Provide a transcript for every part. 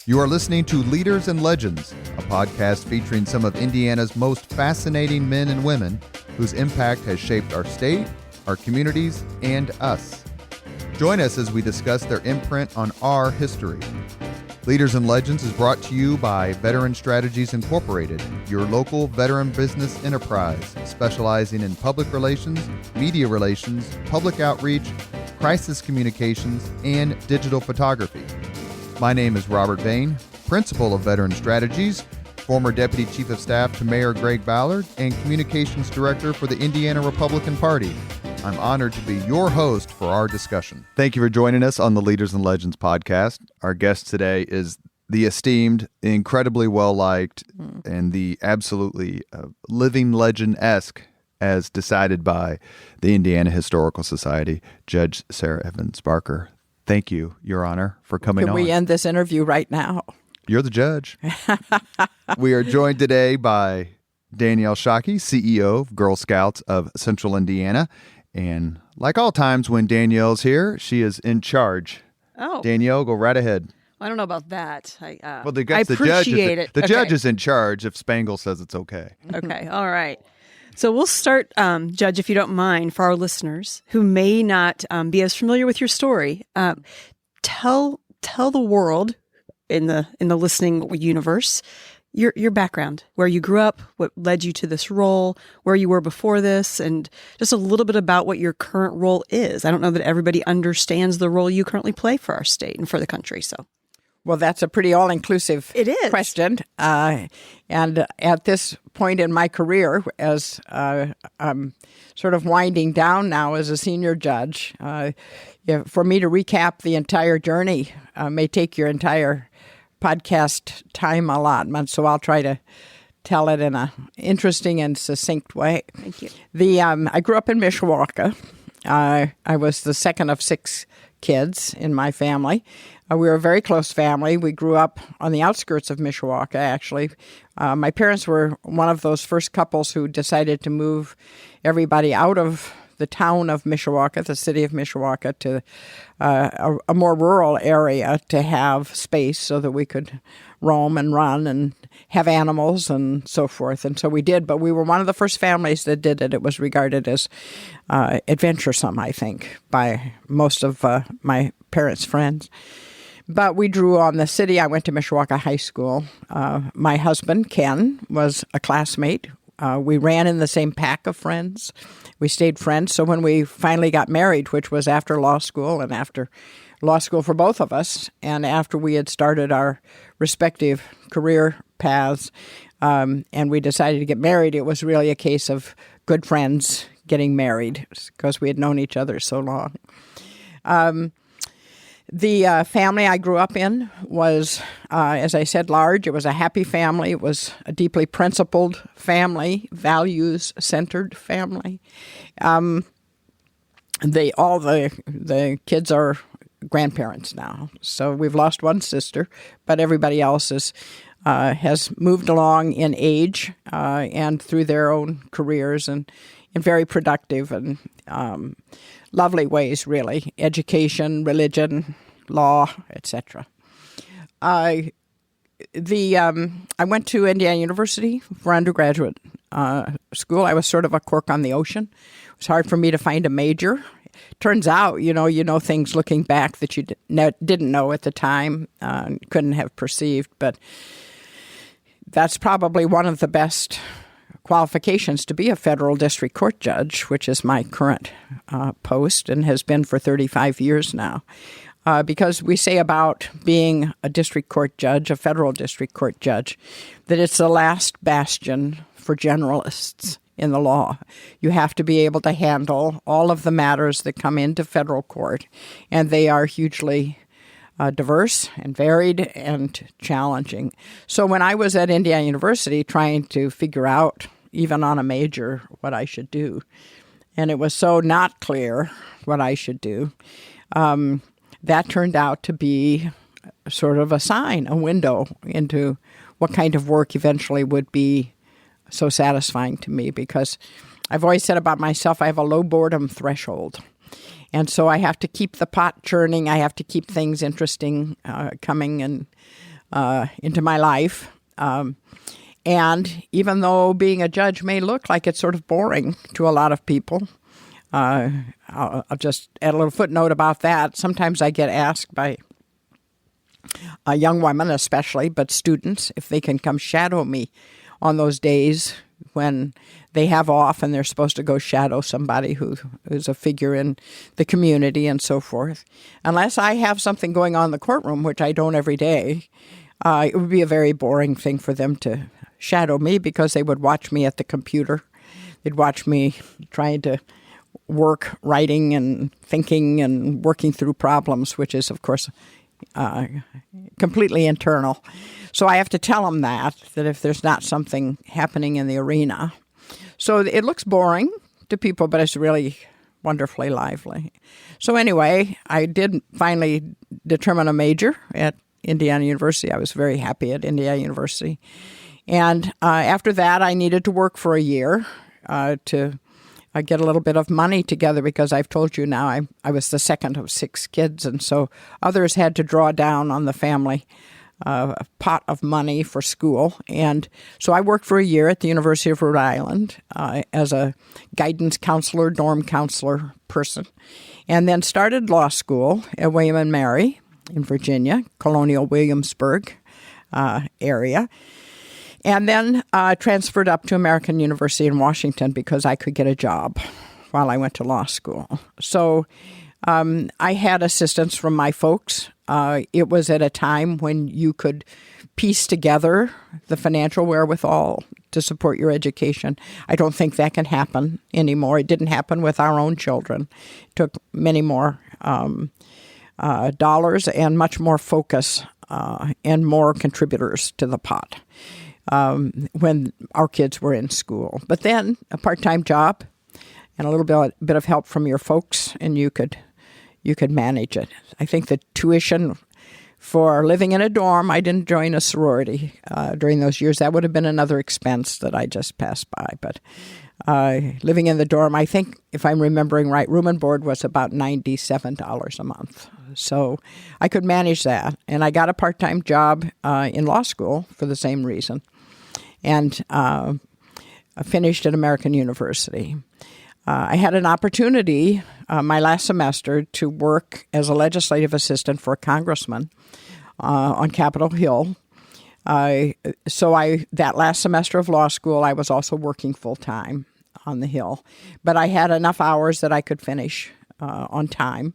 You are listening to Leaders and Legends, a podcast featuring some of Indiana's most fascinating men and women whose impact has shaped our state, our communities, and us. Join us as we discuss their imprint on our history. Leaders and Legends is brought to you by Veteran Strategies Incorporated, your local veteran business enterprise specializing in public relations, media relations, public outreach, crisis communications, and digital photography. My name is Robert Bain, Principal of Veteran Strategies, former Deputy Chief of Staff to Mayor Greg Ballard, and Communications Director for the Indiana Republican Party. I'm honored to be your host for our discussion. Thank you for joining us on the Leaders and Legends podcast. Our guest today is the esteemed, incredibly well-liked, and the absolutely living legend-esque, as decided by the Indiana Historical Society, Judge Sarah Evans Barker. Thank you, Your Honor, for coming on. Can we end this interview right now? You're the judge. We are joined today by Danielle Shockey, CEO of Girl Scouts of Central Indiana. And like all times when Danielle's here, she is in charge. Oh. Danielle, go right ahead. I don't know about that. I appreciate it. The Okay. judge is in charge if Spangle says it's okay. Okay. All right. So we'll start, Judge, if you don't mind, for our listeners who may not be as familiar with your story. Tell the world in the listening universe your background, where you grew up, what led you to this role, where you were before this, and just a little bit about what your current role is. I don't know that everybody understands the role you currently play for our state and for the country. So, well, that's a pretty all-inclusive question. And at this point in my career, as I'm sort of winding down now as a senior judge, for me to recap the entire journey may take your entire podcast time allotment, so I'll try to tell it in a interesting and succinct way. Thank you. I grew up in Mishawaka. I was the second of 6 kids in my family. We were a very close family. We grew up on the outskirts of Mishawaka, actually. My parents were one of those first couples who decided to move everybody out of the town of Mishawaka, the city of Mishawaka, to a more rural area to have space so that we could roam and run and have animals and so forth. And so we did, but we were one of the first families that did it. It was regarded as adventuresome, I think, by most of my parents' friends. But we drew on the city. I went to Mishawaka High School. My husband, Ken, was a classmate. We ran in the same pack of friends. We stayed friends. So when we finally got married, which was after law school and after law school for both of us, and after we had started our respective career paths, and we decided to get married, it was really a case of good friends getting married because we had known each other so long. The family I grew up in was, as I said, large. It was a happy family. It was a deeply principled family, values-centered family. All the kids are grandparents now, so we've lost one sister, but everybody else has moved along in age and through their own careers and in very productive and lovely ways, really. Education, religion, law, etc. I went to Indiana University for undergraduate school. I was sort of a cork on the ocean. It was hard for me to find a major. Turns out, you know things looking back that you didn't know at the time, couldn't have perceived. But that's probably one of the best qualifications to be a federal district court judge, which is my current post and has been for 35 years now. Because we say about being a district court judge, a federal district court judge, that it's the last bastion for generalists in the law. You have to be able to handle all of the matters that come into federal court, and they are hugely diverse and varied and challenging. So when I was at Indiana University trying to figure out, even on a major, what I should do, and it was so not clear what I should do, that turned out to be sort of a sign, a window into what kind of work eventually would be so satisfying to me, because I've always said about myself, I have a low boredom threshold. And so I have to keep the pot churning. I have to keep things interesting coming. And into my life. And even though being a judge may look like it's sort of boring to a lot of people, I'll just add a little footnote about that. Sometimes I get asked by young women especially, but students, if they can come shadow me on those days when they have off and they're supposed to go shadow somebody who's a figure in the community and so forth. Unless I have something going on in the courtroom, which I don't every day, it would be a very boring thing for them to shadow me because they would watch me at the computer. They'd watch me trying to work, writing and thinking and working through problems, which is, of course, completely internal. So I have to tell them that if there's not something happening in the arena. So it looks boring to people, but it's really wonderfully lively. So anyway, I did finally determine a major at Indiana University. I was very happy at Indiana University. And after that, I needed to work for a year to get a little bit of money together because I've told you now I was the second of 6 kids, and so others had to draw down on the family pot of money for school. And so I worked for a year at the University of Rhode Island as a guidance counselor, dorm counselor person, and then started law school at William & Mary in Virginia, Colonial Williamsburg area. And then transferred up to American University in Washington because I could get a job while I went to law school. So I had assistance from my folks. It was at a time when you could piece together the financial wherewithal to support your education. I don't think that can happen anymore. It didn't happen with our own children. It took many more dollars and much more focus and more contributors to the pot when our kids were in school. But then a part-time job and a little bit of help from your folks, and you could manage it. I think the tuition for living in a dorm, I didn't join a sorority during those years. That would have been another expense that I just passed by. But living in the dorm, I think, if I'm remembering right, room and board was about $97 a month. So I could manage that. And I got a part-time job in law school for the same reason. And finished at American University. I had an opportunity my last semester to work as a legislative assistant for a congressman on Capitol Hill. That last semester of law school, I was also working full-time on the Hill. But I had enough hours that I could finish on time.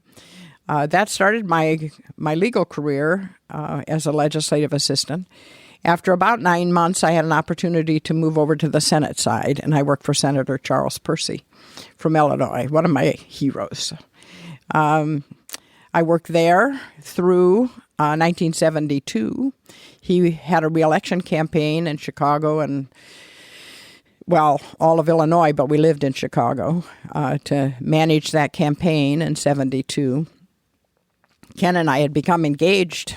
That started my legal career as a legislative assistant. After about 9 months, I had an opportunity to move over to the Senate side, and I worked for Senator Charles Percy from Illinois, one of my heroes. I worked there through 1972. He had a re-election campaign in Chicago and, well, all of Illinois, but we lived in Chicago to manage that campaign in 72. Ken and I had become engaged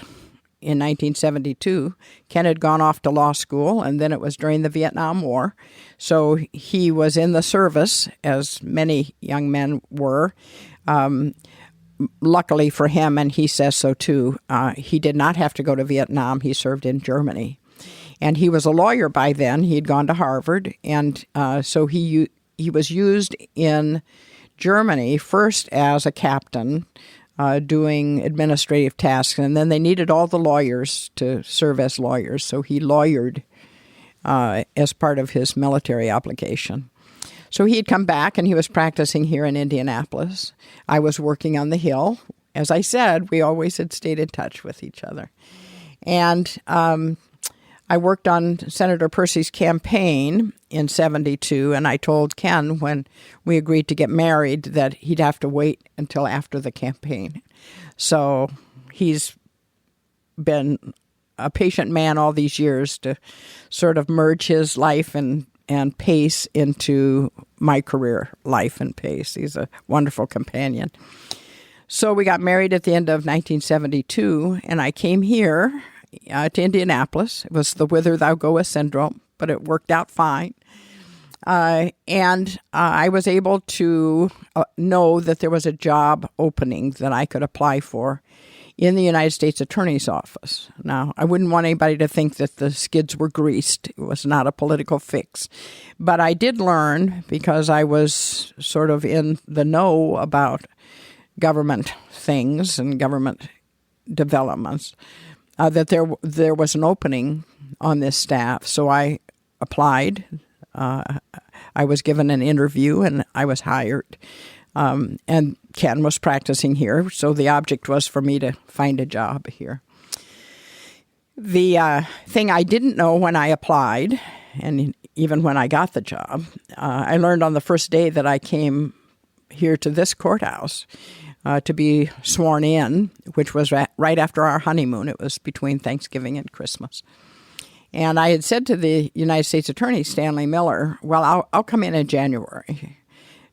in 1972. Ken had gone off to law school, and then it was during the Vietnam War. So he was in the service, as many young men were. Luckily for him, and he says so too, he did not have to go to Vietnam. He served in Germany. And he was a lawyer by then. He had gone to Harvard, and so he was used in Germany first as a captain, doing administrative tasks, and then they needed all the lawyers to serve as lawyers, so he lawyered as part of his military obligation. So he had come back, and he was practicing here in Indianapolis. I was working on the Hill. As I said, we always had stayed in touch with each other. And I worked on Senator Percy's campaign in 72, and I told Ken when we agreed to get married that he'd have to wait until after the campaign. So he's been a patient man all these years to sort of merge his life and pace into my career life and pace. He's a wonderful companion. So we got married at the end of 1972, and I came here to Indianapolis. It was the whither thou goest syndrome, but it worked out fine. And I was able to know that there was a job opening that I could apply for in the United States Attorney's Office. Now, I wouldn't want anybody to think that the skids were greased. It was not a political fix. But I did learn, because I was sort of in the know about government things and government developments, that there was an opening on this staff. So I applied. I was given an interview, and I was hired. And Ken was practicing here, so the object was for me to find a job here. The thing I didn't know when I applied, and even when I got the job, I learned on the first day that I came here to this courthouse to be sworn in, which was right after our honeymoon. It was between Thanksgiving and Christmas. And I had said to the United States Attorney, Stanley Miller, well, I'll come in January,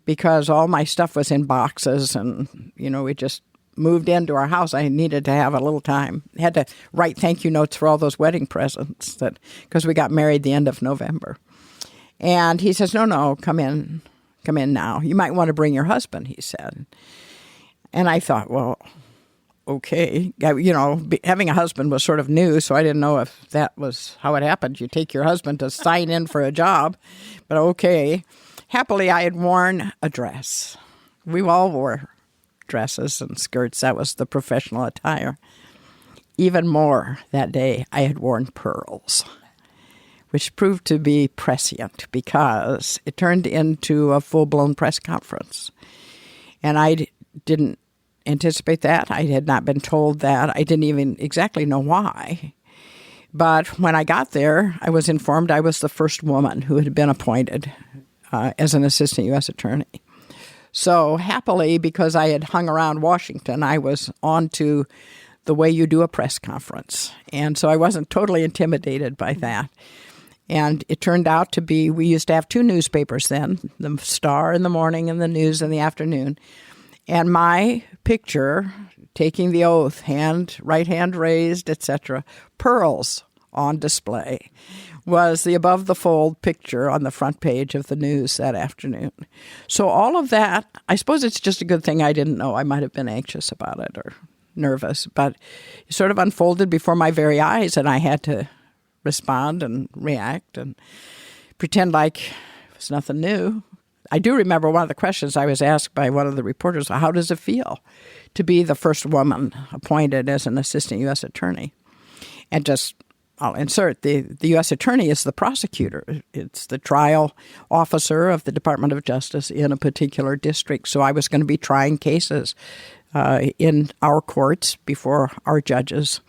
because all my stuff was in boxes, and, we just moved into our house. I needed to have a little time. I had to write thank you notes for all those wedding presents, because we got married the end of November. And he says, no, come in now. You might want to bring your husband, he said. And I thought, well, okay. Having a husband was sort of new, so I didn't know if that was how it happened. You take your husband to sign in for a job, but okay. Happily, I had worn a dress. We all wore dresses and skirts. That was the professional attire. Even more that day, I had worn pearls, which proved to be prescient, because it turned into a full-blown press conference. And I didn't anticipate that. I had not been told that. I didn't even exactly know why. But when I got there, I was informed I was the first woman who had been appointed as an assistant U.S. attorney. So happily, because I had hung around Washington, I was on to the way you do a press conference. And so I wasn't totally intimidated by that. And it turned out to be, we used to have two newspapers then, the Star in the morning and the News in the afternoon. And my picture, taking the oath, right hand raised, etc., pearls on display, was the above-the-fold picture on the front page of the News that afternoon. So all of that, I suppose it's just a good thing I didn't know. I might have been anxious about it or nervous, but it sort of unfolded before my very eyes, and I had to respond and react and pretend like it was nothing new. I do remember one of the questions I was asked by one of the reporters, how does it feel to be the first woman appointed as an assistant U.S. attorney? And I'll insert, the U.S. attorney is the prosecutor. It's the trial officer of the Department of Justice in a particular district. So I was going to be trying cases in our courts before our judges.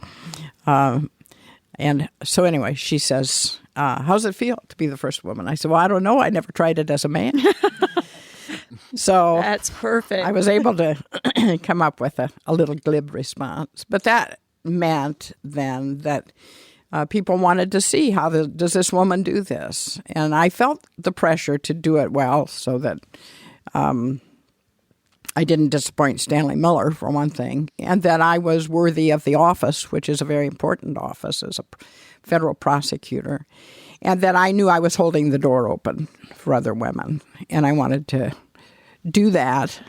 And so anyway, she says, how does it feel to be the first woman? I said, well, I don't know. I never tried it as a man. So that's perfect. I was able to come up with a little glib response. But that meant then that people wanted to see does this woman do this? And I felt the pressure to do it well, so that I didn't disappoint Stanley Miller, for one thing, and that I was worthy of the office, which is a very important office as a federal prosecutor, and that I knew I was holding the door open for other women. And I wanted to do that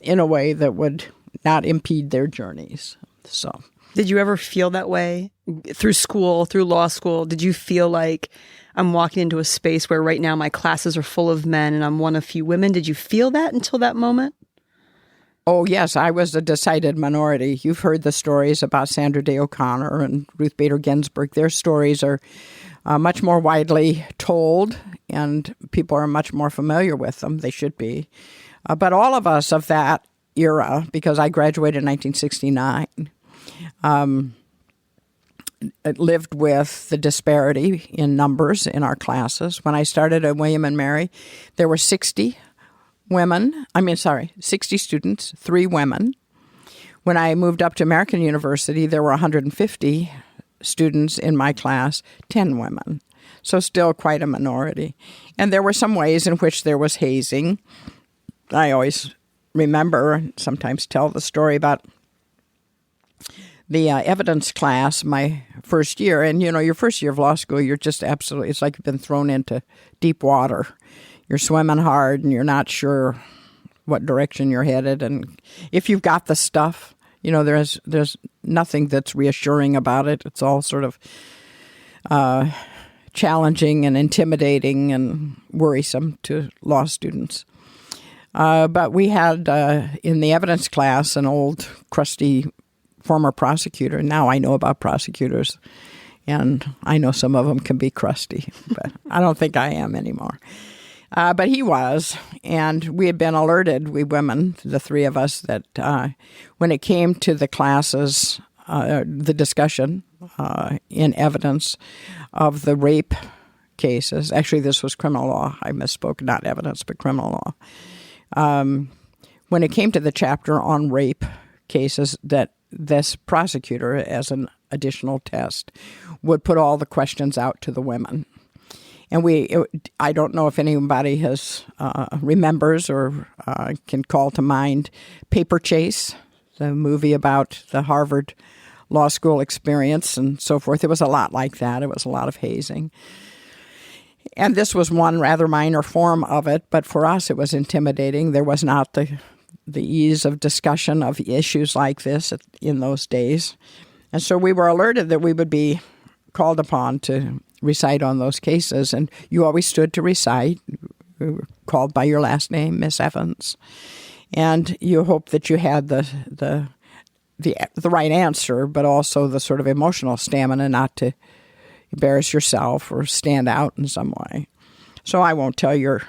in a way that would not impede their journeys. So, did you ever feel that way through school, through law school? Did you feel like I'm walking into a space where right now my classes are full of men and I'm one of few women? Did you feel that until that moment? Oh, yes, I was a decided minority. You've heard the stories about Sandra Day O'Connor and Ruth Bader Ginsburg. Their stories are much more widely told, and people are much more familiar with them. They should be. But all of us of that era, because I graduated in 1969, lived with the disparity in numbers in our classes. When I started at William and Mary, there were 60 students, 3 women. When I moved up to American University, there were 150 students in my class, 10 women. So still quite a minority. And there were some ways in which there was hazing. I always remember and sometimes tell the story about the evidence class my first year. And, your first year of law school, you're just absolutely, it's like you've been thrown into deep water. You're swimming hard and you're not sure what direction you're headed. And if you've got the stuff, there's nothing that's reassuring about it. It's all sort of challenging and intimidating and worrisome to law students. But we had in the evidence class an old, crusty former prosecutor. Now I know about prosecutors, and I know some of them can be crusty, but I don't think I am anymore. But he was, and we had been alerted, we women, the three of us, that when it came to the classes, the discussion in evidence of the rape cases, actually this was criminal law, I misspoke, not evidence, but criminal law. When it came to the chapter on rape cases, that this prosecutor, as an additional test, would put all the questions out to the women. And I don't know if anybody remembers or can call to mind Paper Chase, the movie about the Harvard Law School experience and so forth. It was a lot like that. It was a lot of hazing. And this was one rather minor form of it, but for us it was intimidating. There was not the ease of discussion of issues like this in those days. And so we were alerted that we would be called upon to recite on those cases, and you always stood to recite. We were called by your last name, Miss Evans, and you hoped that you had the right answer, but also the sort of emotional stamina not to embarrass yourself or stand out in some way. So I won't tell your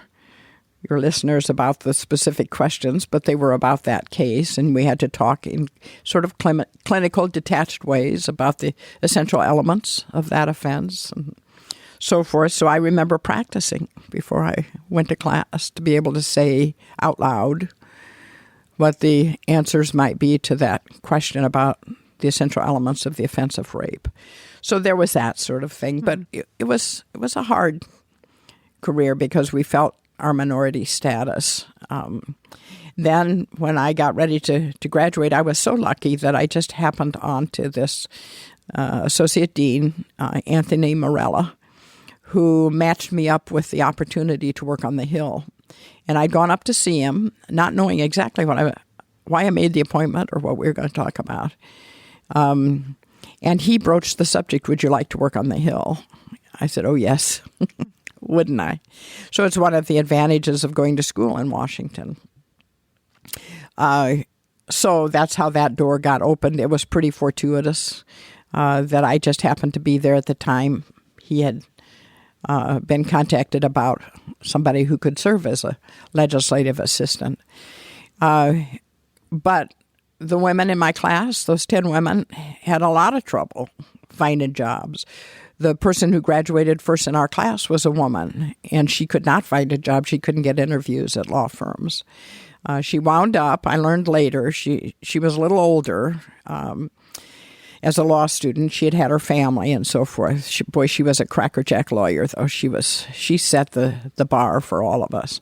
listeners about the specific questions, but they were about that case, and we had to talk in sort of clinical, detached ways about the essential elements of that offense and so forth. So I remember practicing before I went to class to be able to say out loud what the answers might be to that question about the essential elements of the offense of rape. So there was that sort of thing, but it was a hard career because we felt our minority status. Then when I got ready to graduate, I was so lucky that I just happened onto this Associate Dean, Anthony Morella, who matched me up with the opportunity to work on the Hill. And I'd gone up to see him, not knowing exactly why I made the appointment or what we were going to talk about. And he broached the subject, would you like to work on the Hill? I said, oh, yes. Wouldn't I? So it's one of the advantages of going to school in Washington. So that's how that door got opened. It was pretty fortuitous that I just happened to be there at the time. He had been contacted about somebody who could serve as a legislative assistant. But the women in my class, those 10 women, had a lot of trouble finding jobs. The person who graduated first in our class was a woman, and she could not find a job. She couldn't get interviews at law firms. She wound up, I learned later, she was a little older. As a law student, she had her family and so forth. She was a crackerjack lawyer, though. She set the bar for all of us.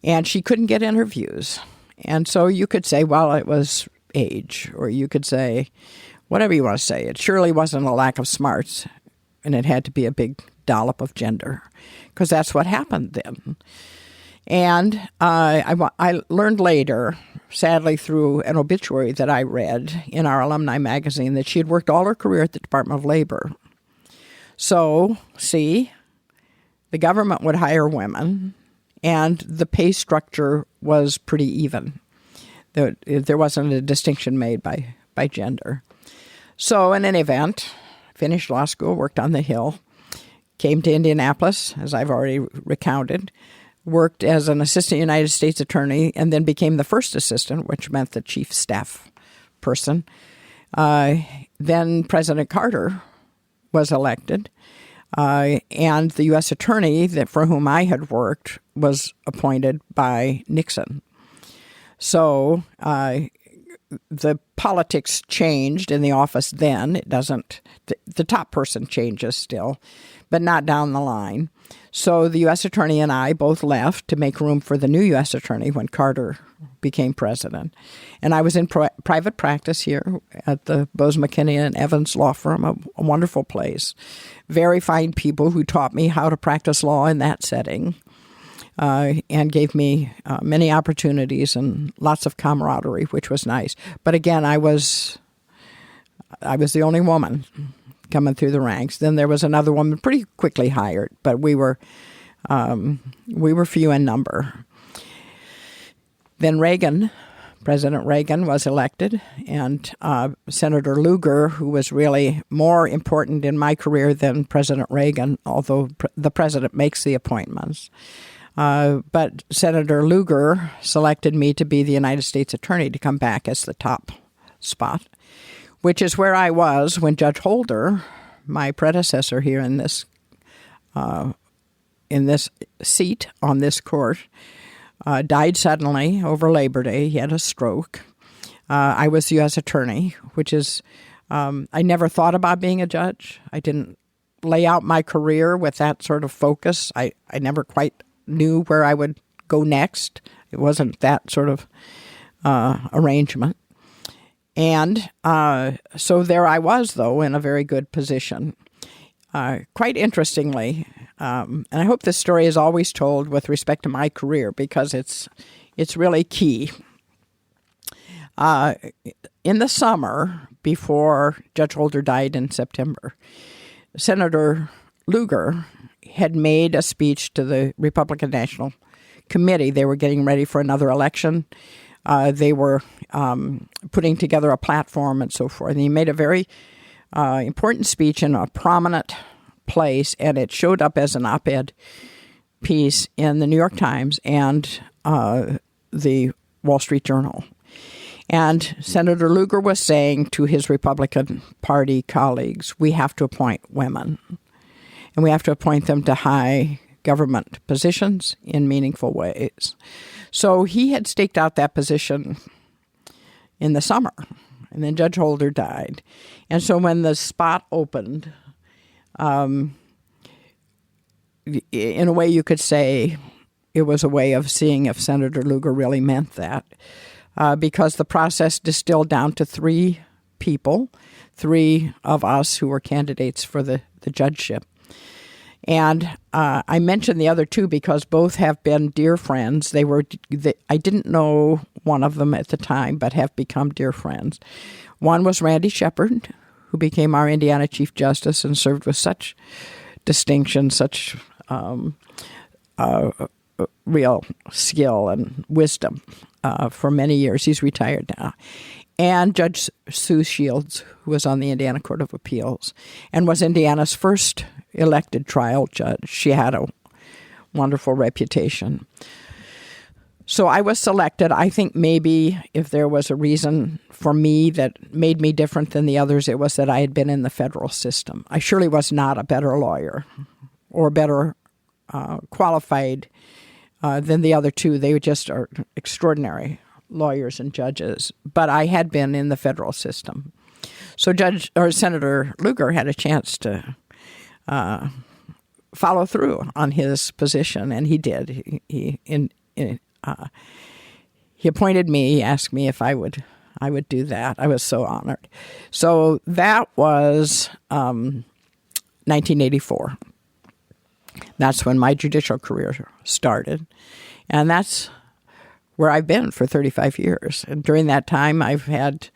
And she couldn't get interviews. And so you could say, well, it was age, or you could say whatever you want to say. It surely wasn't a lack of smarts, and it had to be a big dollop of gender, because that's what happened then. And I learned later, sadly through an obituary that I read in our alumni magazine, that she had worked all her career at the Department of Labor. So, see, the government would hire women, and the pay structure was pretty even. There wasn't a distinction made by gender. So in any event, finished law school, worked on the Hill, came to Indianapolis, as I've already recounted, worked as an assistant United States attorney, and then became the first assistant, which meant the chief staff person. Then President Carter was elected, and the U.S. attorney for whom I had worked was appointed by Nixon. So the politics changed in the office then. It doesn't, the top person changes still, but not down the line. So the U.S. attorney and I both left to make room for the new U.S. attorney when Carter became president. And I was in private practice here at the Bose McKinney and Evans law firm, a wonderful place. Very fine people who taught me how to practice law in that setting. and gave me many opportunities and lots of camaraderie, which was nice. But again, I was the only woman coming through the ranks. Then there was another woman pretty quickly hired, but we were few in number. Then President Reagan was elected, and Senator Lugar, who was really more important in my career than President Reagan, although the president makes the appointments. But Senator Lugar selected me to be the United States Attorney to come back as the top spot, which is where I was when Judge Holder, my predecessor here in this seat on this court, died suddenly over Labor Day. He had a stroke. I was the U.S. Attorney, which is, I never thought about being a judge. I didn't lay out my career with that sort of focus. I never quite knew where I would go next. It wasn't that sort of arrangement. And so there I was, though, in a very good position. Quite interestingly, and I hope this story is always told with respect to my career because it's really key. In the summer, before Judge Holder died in September, Senator Lugar had made a speech to the Republican National Committee. They were getting ready for another election. They were putting together a platform and so forth. And he made a very important speech in a prominent place, and it showed up as an op-ed piece in the New York Times and the Wall Street Journal. And Senator Lugar was saying to his Republican Party colleagues, we have to appoint women, and we have to appoint them to high government positions in meaningful ways. So he had staked out that position in the summer, and then Judge Holder died. And so when the spot opened, in a way you could say it was a way of seeing if Senator Lugar really meant that, because the process distilled down to three people, three of us who were candidates for the judgeship. And I mentioned the other two because both have been dear friends. I didn't know one of them at the time, but have become dear friends. One was Randy Shepard, who became our Indiana Chief Justice and served with such distinction, such real skill and wisdom for many years. He's retired now. And Judge Sue Shields, who was on the Indiana Court of Appeals and was Indiana's first elected trial judge. She had a wonderful reputation. So I was selected. I think maybe if there was a reason for me that made me different than the others, it was that I had been in the federal system. I surely was not a better lawyer or better qualified than the other two. They just are extraordinary lawyers and judges, but I had been in the federal system. So Senator Lugar had a chance to follow through on his position, and he did. He appointed me. He asked me if I would do that. I was so honored. So that was 1984. That's when my judicial career started, and that's where I've been for 35 years. And during that time, I had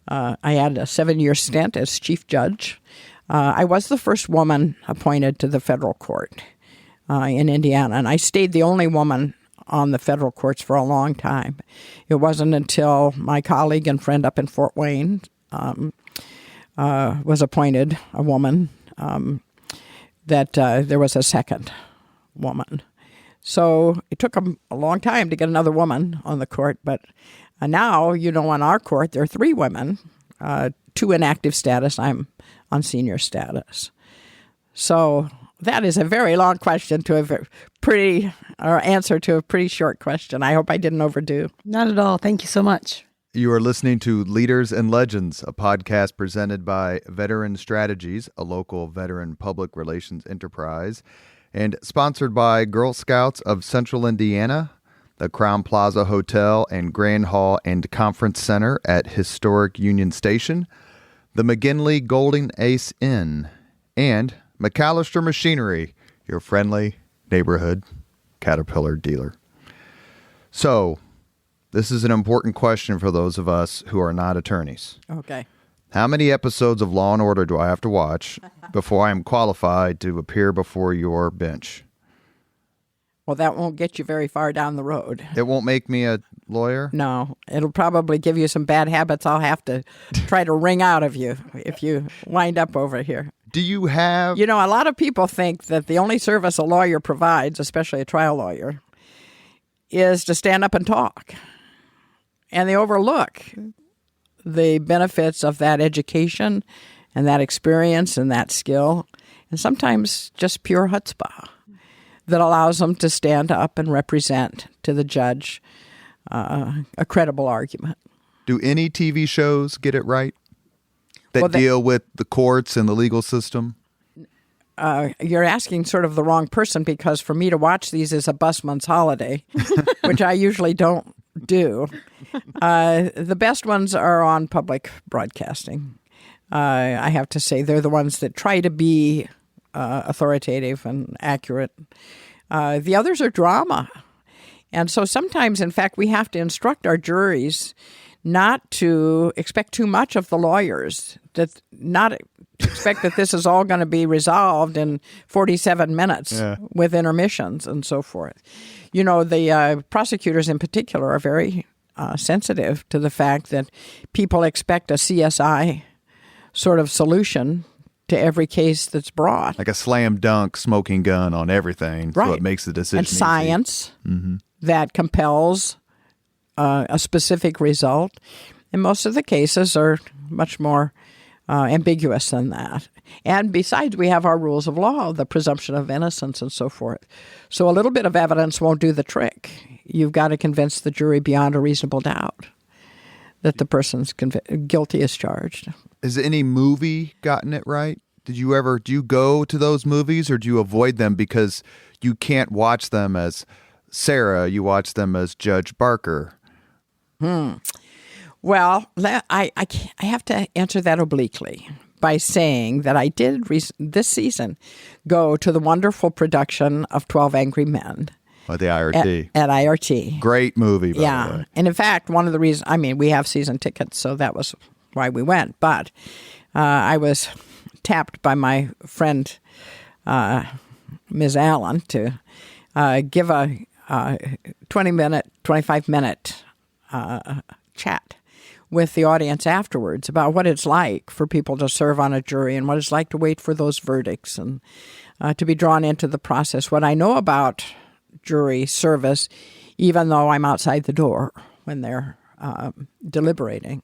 a 7-year stint as chief judge. I was the first woman appointed to the federal court in Indiana, and I stayed the only woman on the federal courts for a long time. It wasn't until my colleague and friend up in Fort Wayne was appointed a woman that there was a second woman. So it took a long time to get another woman on the court, but now, on our court, there are 3 women, 2 in active status. I'm on senior status. So that is a very long question answer to a pretty short question. I hope I didn't overdo. Not at all. Thank you so much. You are listening to Leaders and Legends, a podcast presented by Veteran Strategies, a local veteran public relations enterprise, and sponsored by Girl Scouts of Central Indiana, the Crown Plaza Hotel and Grand Hall and Conference Center at historic Union Station, the McGinley Golden Ace Inn, and McAllister Machinery, your friendly neighborhood Caterpillar dealer. So, this is an important question for those of us who are not attorneys. Okay. How many episodes of Law & Order do I have to watch before I am qualified to appear before your bench? Well, that won't get you very far down the road. It won't make me a lawyer? No, it'll probably give you some bad habits I'll have to try to wring out of you if you wind up over here. Do you have... You know, a lot of people think that the only service a lawyer provides, especially a trial lawyer, is to stand up and talk. And they overlook the benefits of that education and that experience and that skill, and sometimes just pure chutzpah that allows them to stand up and represent to the judge a credible argument. Do any TV shows get it right that deal with the courts and the legal system? You're asking sort of the wrong person, because for me to watch these is a busman's holiday, which I usually don't do. The best ones are on public broadcasting. I have to say they're the ones that try to be authoritative and accurate. The others are drama. And so sometimes, in fact, we have to instruct our juries not to expect too much of the lawyers, that not expect that this is all going to be resolved in 47 minutes with intermissions and so forth. You know, the prosecutors in particular are very sensitive to the fact that people expect a CSI sort of solution to every case that's brought. Like a slam dunk smoking gun on everything. Right. So it makes the decision and easy. Science that compels a specific result. And most of the cases are much more ambiguous than that. And besides, we have our rules of law, the presumption of innocence and so forth. So a little bit of evidence won't do the trick. You've got to convince the jury beyond a reasonable doubt that the person's guilty as charged. Has any movie gotten it right? Do you go to those movies, or do you avoid them because you can't watch them as Sarah, you watch them as Judge Barker? Well, I have to answer that obliquely by saying that I did this season go to the wonderful production of 12 Angry Men. At the IRT. At IRT. Great movie, by the way. And in fact, one of the reasons, we have season tickets, so that was why we went. But I was tapped by my friend, Ms. Allen, to give a 25-minute chat with the audience afterwards about what it's like for people to serve on a jury and what it's like to wait for those verdicts and to be drawn into the process. What I know about jury service, even though I'm outside the door when they're deliberating.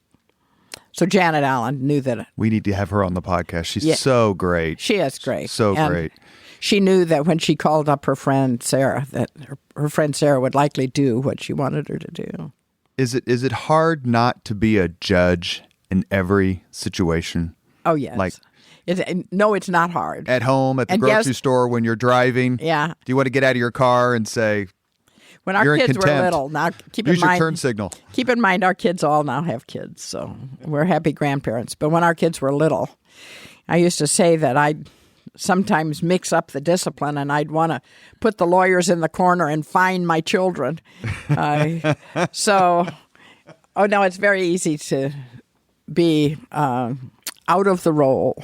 So Janet Allen knew that. We need to have her on the podcast. She's so great. She is great. So great. She knew that when she called up her friend Sarah, that her friend Sarah would likely do what she wanted her to do. Is it hard not to be a judge in every situation? Oh, yes. No, it's not hard. At home, at the grocery store, when you're driving? Yeah. Do you want to get out of your car and say, when our kids were little, now use your turn signal. Keep in mind, our kids all now have kids, so we're happy grandparents. But when our kids were little, I used to say that I'd sometimes mix up the discipline, and I'd want to put the lawyers in the corner and fine my children. So it's very easy to be out of the role.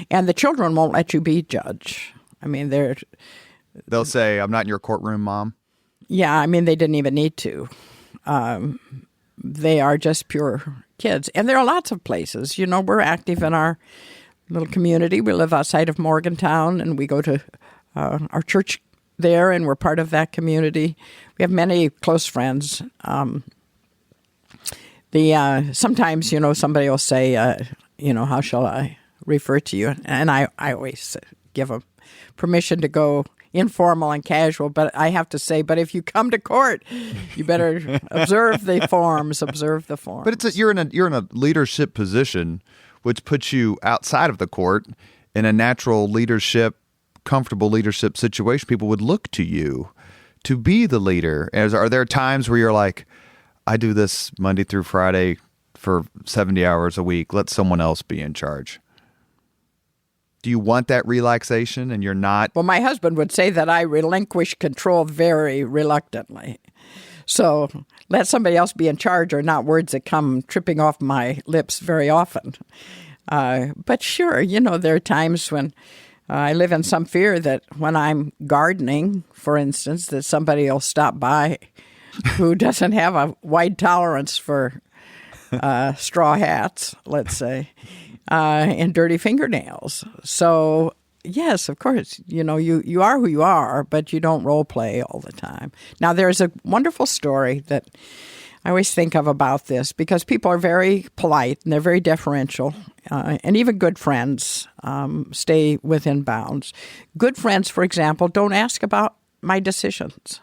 And the children won't let you be judge. They'll say, I'm not in your courtroom, Mom. Yeah, they didn't even need to. They are just pure kids. And there are lots of places. We're active in our little community. We live outside of Morgantown, and we go to our church there, and we're part of that community. We have many close friends. Sometimes, somebody will say, how shall I refer to you? And I always give them permission to go informal and casual, but I have to say, but if you come to court, you better observe the forms. But you're in a leadership position, which puts you outside of the court in a natural leadership, comfortable leadership situation. People would look to you to be the leader. Are there times where you're like, I do this Monday through Friday for 70 hours a week. Let someone else be in charge? Do you want that relaxation and you're not? Well, my husband would say that I relinquish control very reluctantly. So let somebody else be in charge are not words that come tripping off my lips very often. But sure, there are times when I live in some fear that when I'm gardening, for instance, that somebody will stop by who doesn't have a wide tolerance for straw hats, let's say, and dirty fingernails. So, yes, of course, you are who you are, but you don't role play all the time. Now, there's a wonderful story that I always think of about this because people are very polite and they're very deferential, and even good friends stay within bounds. Good friends, for example, don't ask about my decisions.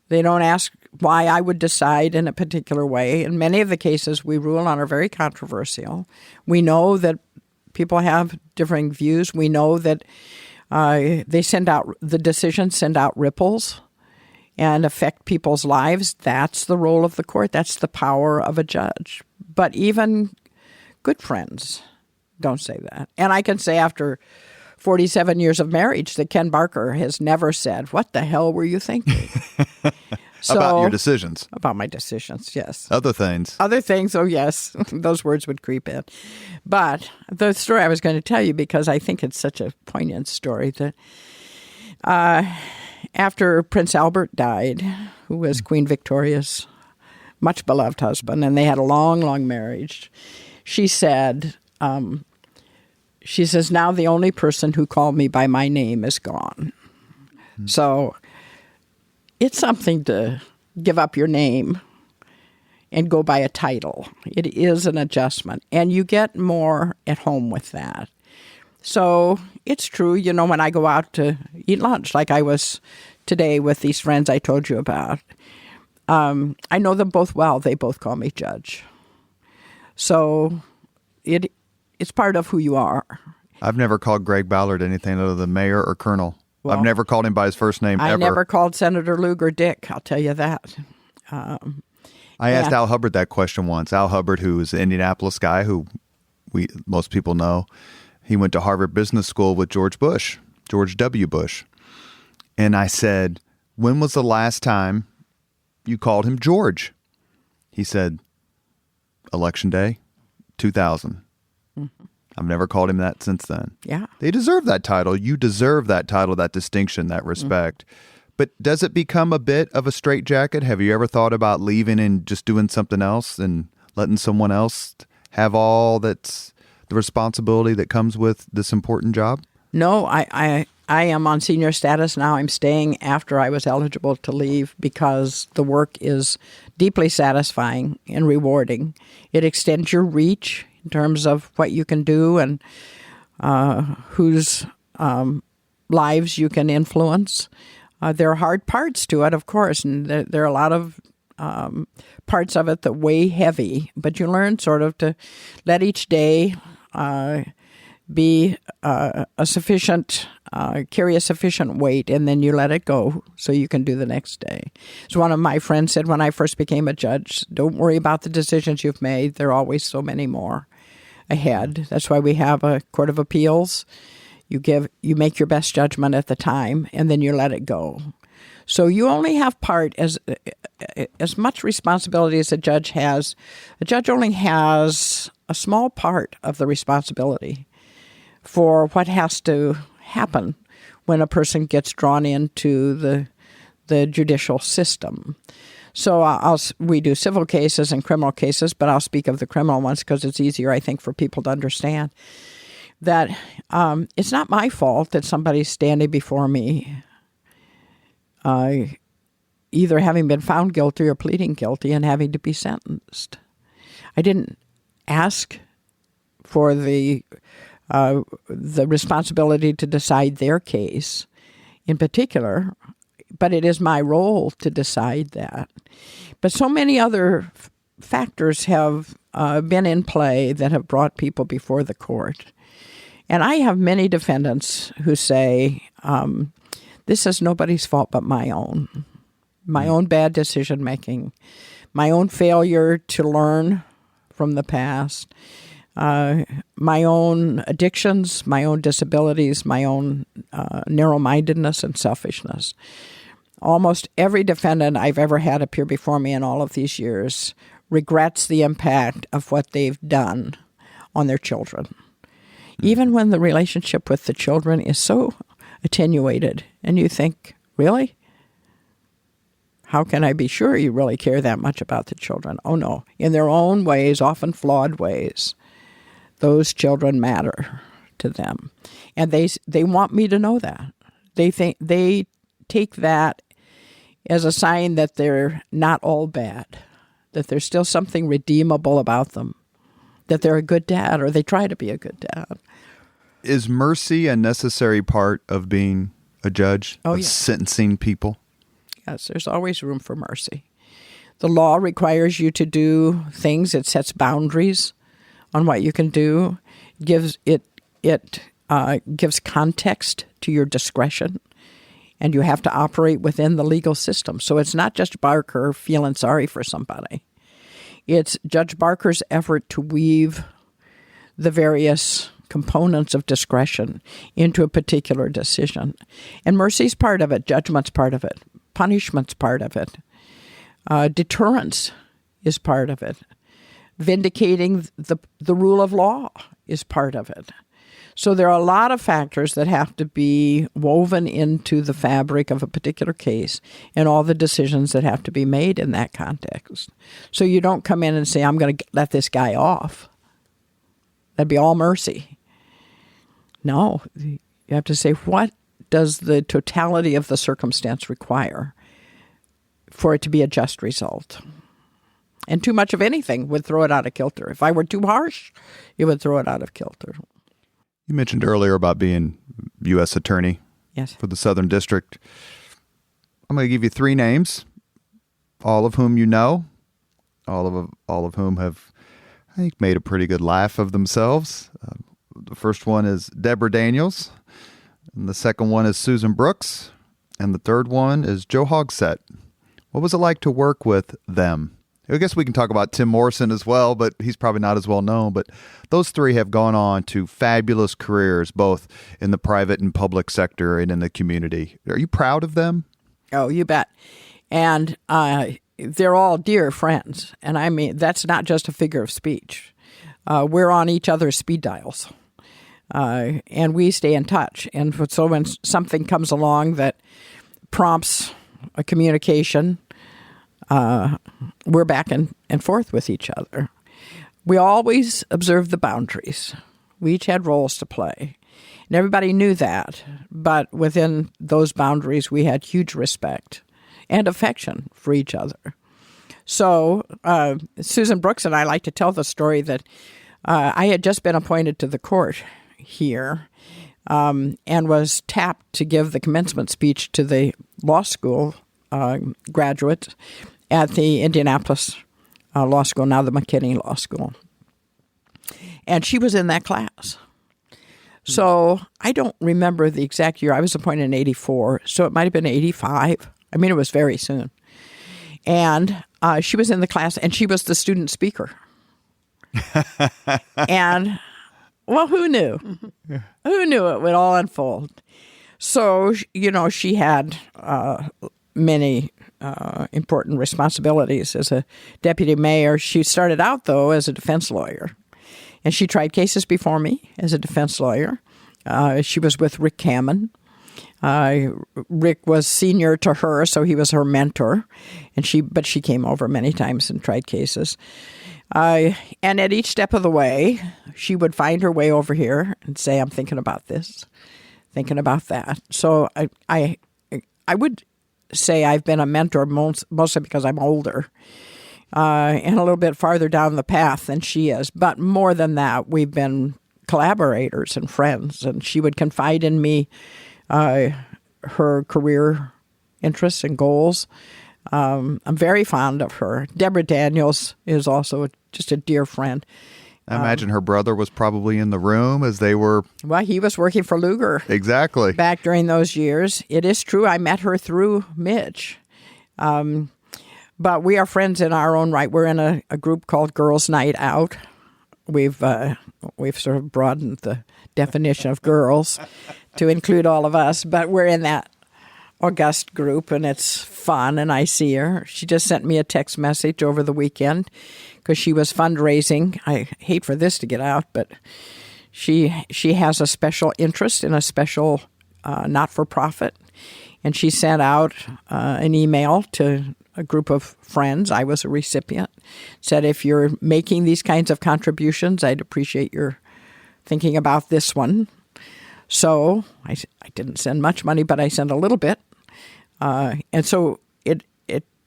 They don't ask why I would decide in a particular way. In many of the cases we rule on are very controversial. We know that people have differing views. We know that the decisions send out ripples and affect people's lives. That's the role of the court. That's the power of a judge. But even good friends don't say that. And I can say after 47 years of marriage that Ken Barker has never said, "What the hell were you thinking?" About your decisions. About my decisions, yes. Other things, oh yes, those words would creep in. But the story I was going to tell you, because I think it's such a poignant story, that after Prince Albert died, who was Queen Victoria's much beloved husband, and they had a long, long marriage, she says, now the only person who called me by my name is gone. Mm-hmm. So it's something to give up your name and go by a title. It is an adjustment, and you get more at home with that. So it's true, when I go out to eat lunch, like I was today with these friends I told you about, I know them both well. They both call me Judge. So it's part of who you are. I've never called Greg Ballard anything other than Mayor or Colonel. Well, I've never called him by his first name ever. I never called Senator Lugar Dick, I'll tell you that. I asked Al Hubbard that question once. Al Hubbard, who is an Indianapolis guy who most people know, he went to Harvard Business School with George W. Bush. And I said, when was the last time you called him George? He said, Election Day, 2000. Mm-hmm. I've never called him that since then. Yeah. They deserve that title. You deserve that title, that distinction, that respect. Mm-hmm. But does it become a bit of a straitjacket? Have you ever thought about leaving and just doing something else and letting someone else have all that's the responsibility that comes with this important job? No, I am on senior status now. I'm staying after I was eligible to leave because the work is deeply satisfying and rewarding. It extends your reach in terms of what you can do and whose lives you can influence. There are hard parts to it, of course, and there are a lot of parts of it that weigh heavy, but you learn sort of to let each day be carry a sufficient weight, and then you let it go so you can do the next day. As one of my friends said when I first became a judge, don't worry about the decisions you've made. There are always so many more ahead. That's why we have a court of appeals. You make your best judgment at the time, and then you let it go. So you only have part as much responsibility as a judge has. A judge only has a small part of the responsibility for what has to happen when a person gets drawn into the judicial system. So we do civil cases and criminal cases, but I'll speak of the criminal ones because it's easier, I think, for people to understand that it's not my fault that somebody's standing before me either having been found guilty or pleading guilty and having to be sentenced. I didn't ask for the responsibility to decide their case in particular, but it is my role to decide that. But so many other factors have been in play that have brought people before the court. And I have many defendants who say, this is nobody's fault but my own. My own bad decision-making, my own failure to learn from the past, my own addictions, my own disabilities, my own narrow-mindedness and selfishness. Almost every defendant I've ever had appear before me in all of these years regrets the impact of what they've done on their children. Even when the relationship with the children is so attenuated, and you think, really? How can I be sure you really care that much about the children? Oh, no. In their own ways, often flawed ways, those children matter to them. And they want me to know that. They take that as a sign that they're not all bad, that there's still something redeemable about them, that they're a good dad, or they try to be a good dad. Is mercy a necessary part of being a judge, of sentencing people? Yes, there's always room for mercy. The law requires you to do things. It sets boundaries on what you can do. It gives context to your discretion, and you have to operate within the legal system. So it's not just Barker feeling sorry for somebody. It's Judge Barker's effort to weave the various components of discretion into a particular decision. And mercy's part of it, judgment's part of it, punishment's part of it, deterrence is part of it, vindicating the rule of law is part of it. So there are a lot of factors that have to be woven into the fabric of a particular case and all the decisions that have to be made in that context. So you don't come in and say, I'm going to let this guy off. That'd be all mercy. No, you have to say, what does the totality of the circumstance require for it to be a just result? And too much of anything would throw it out of kilter. If I were too harsh, it would throw it out of kilter. You mentioned earlier about being U.S. Attorney for the Southern District. I'm going to give you 3 names, all of whom you know, all of whom have, I think, made a pretty good laugh of themselves. The first one is Deborah Daniels, and the second one is Susan Brooks, and the third one is Joe Hogsett. What was it like to work with them? I guess we can talk about Tim Morrison as well, but he's probably not as well known. But those 3 have gone on to fabulous careers, both in the private and public sector and in the community. Are you proud of them? Oh, you bet. And they're all dear friends. And I mean, that's not just a figure of speech. We're on each other's speed dials. And we stay in touch. And so when something comes along that prompts a communication, we're back and forth with each other. We always observed the boundaries. We each had roles to play. And everybody knew that. But within those boundaries, we had huge respect and affection for each other. So Susan Brooks and I like to tell the story that I had just been appointed to the court here and was tapped to give the commencement speech to the law school graduate at the Indianapolis Law School, now the McKinney Law School. And she was in that class. So I don't remember the exact year. I was appointed in 84, so it might have been 85. I mean, it was very soon. And she was in the class, and she was the student speaker. And, well, who knew? Who knew it would all unfold? So, she had many important responsibilities as a deputy mayor. She started out, though, as a defense lawyer. And she tried cases before me as a defense lawyer. She was with Rick Kamen. Rick was senior to her, so he was her mentor. But she came over many times and tried cases. And at each step of the way, she would find her way over here and say, I'm thinking about this, thinking about that. So I would say I've been a mentor mostly because I'm older and a little bit farther down the path than she is. But more than that, we've been collaborators and friends, and she would confide in me her career interests and goals. I'm very fond of her. Deborah Daniels is also just a dear friend. I imagine her brother was probably in the room as they were... Well, he was working for Lugar. Exactly. Back during those years. It is true, I met her through Mitch. But we are friends in our own right. We're in a group called Girls Night Out, we've sort of broadened the definition of girls to include all of us, but we're in that august group, and it's fun, and I see her. She just sent me a text message over the weekend because she was fundraising. I hate for this to get out, but she has a special interest in a special not-for-profit, and she sent out an email to a group of friends. I was a recipient. Said, if you're making these kinds of contributions, I'd appreciate your thinking about this one. So I didn't send much money, but I sent a little bit. And so it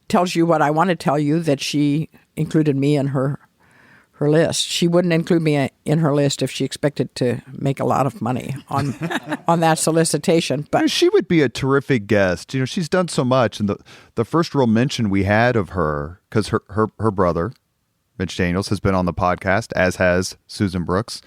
tells you what I want to tell you, that she included me in her list. She wouldn't include me in her list if she expected to make a lot of money on that solicitation. But she would be a terrific guest. She's done so much. And the first real mention we had of her, because her brother, Mitch Daniels, has been on the podcast, as has Susan Brooks,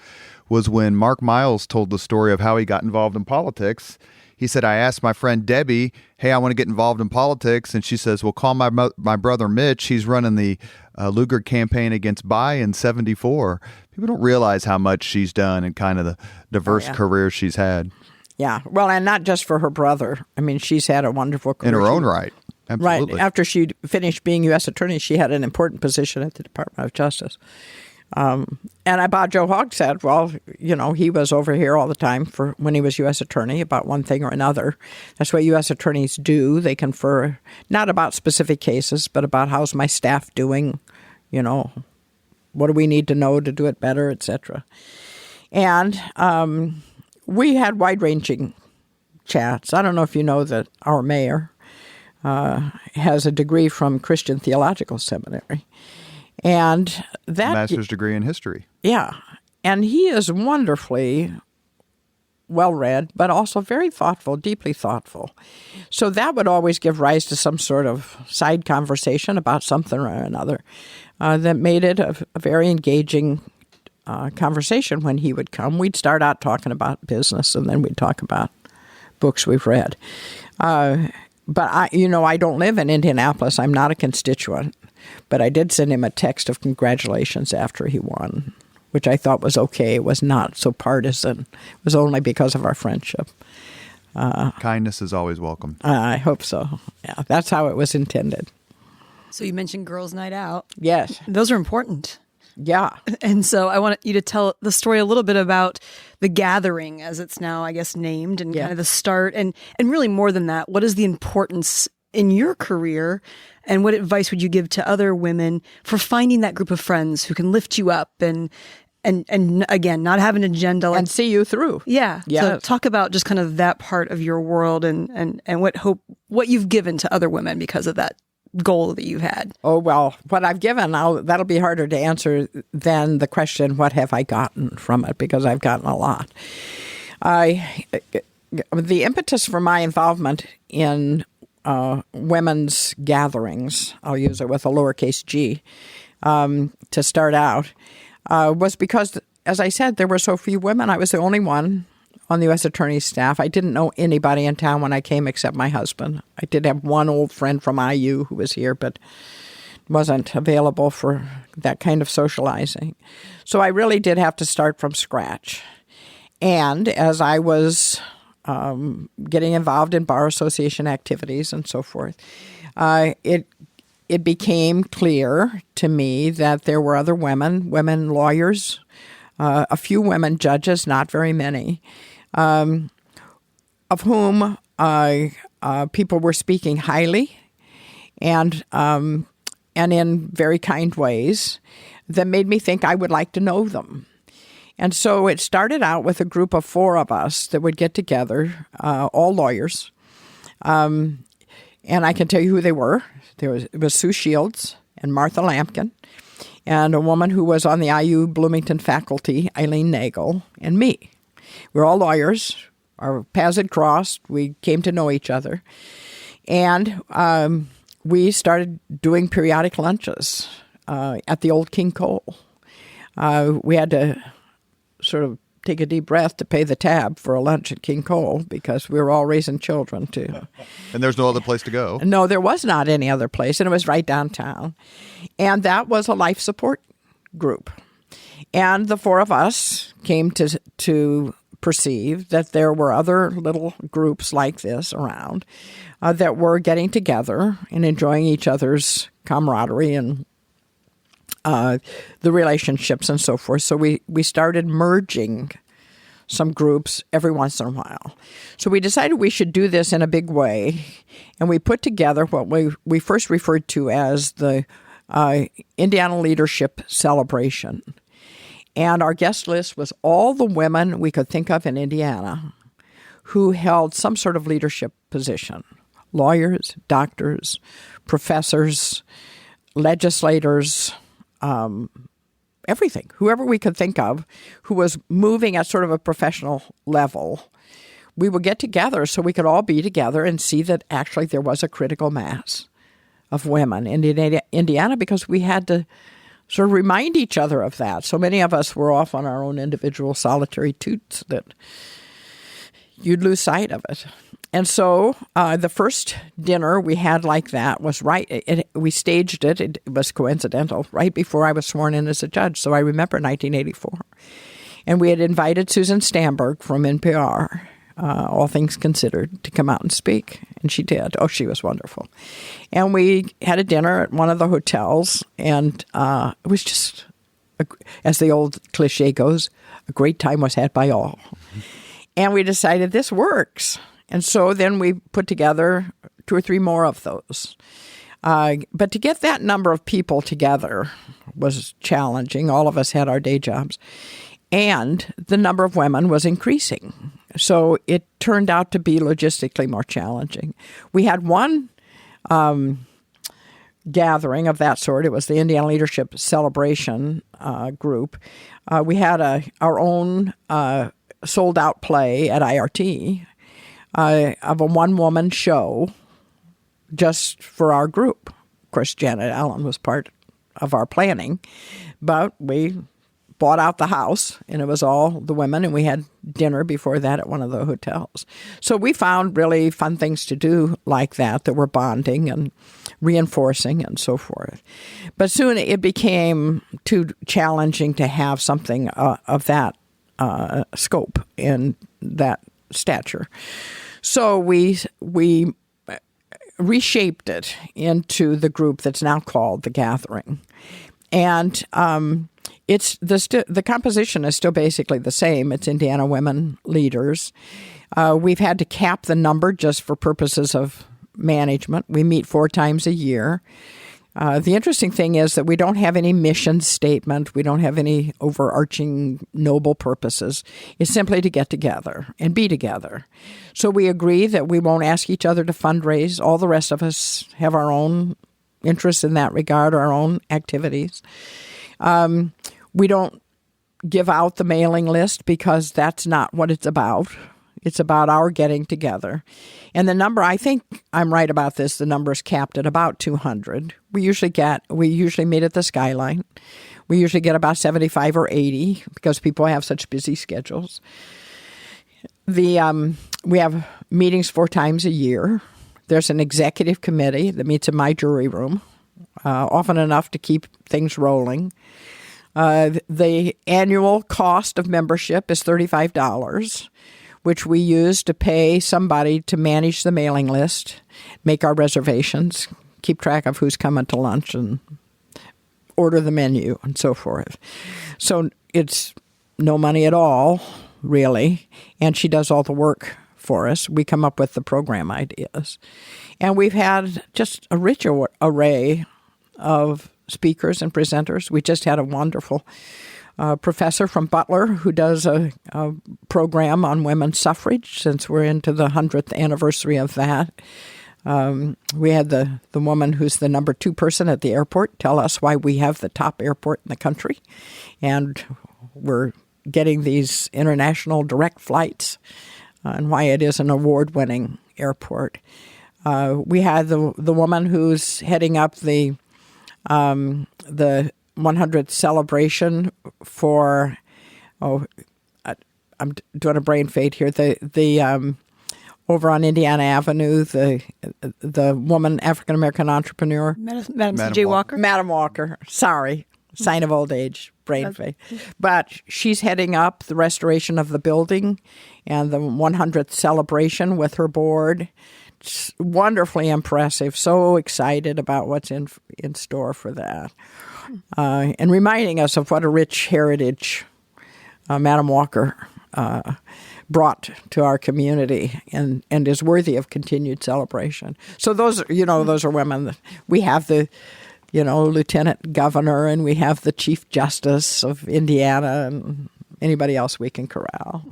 was when Mark Miles told the story of how he got involved in politics. He said, I asked my friend Debbie, hey, I want to get involved in politics. And she says, well, call my brother Mitch. He's running the Lugar campaign against Bai in 74. People don't realize how much she's done and kind of the diverse career she's had. Yeah. Well, and not just for her brother. I mean, she's had a wonderful career. In her own right. Absolutely. Right. After she finished being U.S. Attorney, she had an important position at the Department of Justice. And about Joe Hogg said, well, he was over here all the time for when he was U.S. Attorney about one thing or another. That's what U.S. attorneys do. They confer not about specific cases, but about how's my staff doing, what do we need to know to do it better, etc. And we had wide-ranging chats. I don't know if you know that our mayor has a degree from Christian Theological Seminary. And that master's degree in history. Yeah. And he is wonderfully well-read, but also very thoughtful, deeply thoughtful. So that would always give rise to some sort of side conversation about something or another that made it a very engaging conversation when he would come. We'd start out talking about business, and then we'd talk about books we've read. But I don't live in Indianapolis. I'm not a constituent. But I did send him a text of congratulations after he won, which I thought was okay. It was not so partisan. It was only because of our friendship. Kindness is always welcome. I hope so. Yeah, that's how it was intended. So you mentioned Girls' Night Out. Yes. Those are important. Yeah. And so I want you to tell the story a little bit about the gathering, as it's now, I guess, named, and kind of the start. And really more than that, what is the importance in your career, and what advice would you give to other women for finding that group of friends who can lift you up and again, not have an agenda and see you through? Yeah. Yes. So talk about just kind of that part of your world and what you've given to other women because of that goal that you've had. Oh, well, what I've given, that'll be harder to answer than the question, what have I gotten from it? Because I've gotten a lot. The impetus for my involvement in women's gatherings, I'll use it with a lowercase g, to start out, was because, as I said, there were so few women. I was the only one on the U.S. Attorney's staff. I didn't know anybody in town when I came except my husband. I did have one old friend from IU who was here, but wasn't available for that kind of socializing. So I really did have to start from scratch. And as I was getting involved in bar association activities and so forth, it became clear to me that there were other women lawyers, a few women judges, not very many, of whom people were speaking highly and in very kind ways that made me think I would like to know them. And so it started out with a group of 4 of us that would get together, all lawyers. And I can tell you who they were. It was Sue Shields and Martha Lampkin, and a woman who was on the IU Bloomington faculty, Eileen Nagel, and me. We were all lawyers. Our paths had crossed. We came to know each other. And we started doing periodic lunches at the old King Cole. We had to sort of take a deep breath to pay the tab for a lunch at King Cole because we were all raising children too. And there's no other place to go. No, there was not any other place, and it was right downtown. And that was a life support group. And the four of us came to perceive that there were other little groups like this around that were getting together and enjoying each other's camaraderie and the relationships and so forth. So we started merging some groups every once in a while. So we decided we should do this in a big way, and we put together what we first referred to as the Indiana Leadership Celebration. And our guest list was all the women we could think of in Indiana who held some sort of leadership position: lawyers, doctors, professors, legislators, everything, whoever we could think of who was moving at sort of a professional level. We would get together so we could all be together and see that actually there was a critical mass of women in Indiana, because we had to sort of remind each other of that. So many of us were off on our own individual solitary toots that you'd lose sight of it. And so the first dinner we had like that was we staged it. It was coincidental, right before I was sworn in as a judge. So I remember 1984. And we had invited Susan Stamberg from NPR, All Things Considered, to come out and speak. And she did. Oh, she was wonderful. And we had a dinner at one of the hotels. And it was just, as the old cliche goes, a great time was had by all. And we decided this works. And so then we put together 2 or 3 more of those. But to get that number of people together was challenging. All of us had our day jobs. And the number of women was increasing. So it turned out to be logistically more challenging. We had one gathering of that sort. It was the Indiana Leadership Celebration group. We had our own sold-out play at IRT of a one-woman show just for our group. Of course, Janet Allen was part of our planning, but we bought out the house, and it was all the women, and we had dinner before that at one of the hotels. So we found really fun things to do like that were bonding and reinforcing and so forth. But soon it became too challenging to have something of that scope and that stature. So we reshaped it into the group that's now called The Gathering. And it's the composition is still basically the same. It's Indiana women leaders. We've had to cap the number just for purposes of management. We meet 4 times a year. The interesting thing is that we don't have any mission statement. We don't have any overarching noble purposes. It's simply to get together and be together. So we agree that we won't ask each other to fundraise. All the rest of us have our own interests in that regard, our own activities. We don't give out the mailing list because that's not what it's about. It's about our getting together. And the number, I think I'm right about this, the number is capped at about 200. We usually meet at the Skyline. We usually get about 75 or 80 because people have such busy schedules. We have meetings 4 times a year. There's an executive committee that meets in my jury room, often enough to keep things rolling. The annual cost of membership is $35, which we use to pay somebody to manage the mailing list, make our reservations, keep track of who's coming to lunch, and order the menu and so forth. So it's no money at all, really, and she does all the work for us. We come up with the program ideas. And we've had just a rich array of speakers and presenters. We just had a wonderful professor from Butler who does a program on women's suffrage since we're into the 100th anniversary of that. We had the woman who's the number 2 person at the airport tell us why we have the top airport in the country. And we're getting these international direct flights and why it is an award-winning airport. We had the woman who's heading up the 100th celebration for, I'm doing a brain fade here, the over on Indiana Avenue, the woman, African-American entrepreneur. Madam C.J. Walker? Madam Walker, sorry, sign of old age. brain fade. But she's heading up the restoration of the building and the 100th celebration with her board. It's wonderfully impressive. So excited about what's in store for that. And reminding us of what a rich heritage Madam Walker brought to our community and is worthy of continued celebration. So those are women. We have the, Lieutenant Governor, and we have the Chief Justice of Indiana, and anybody else we can corral.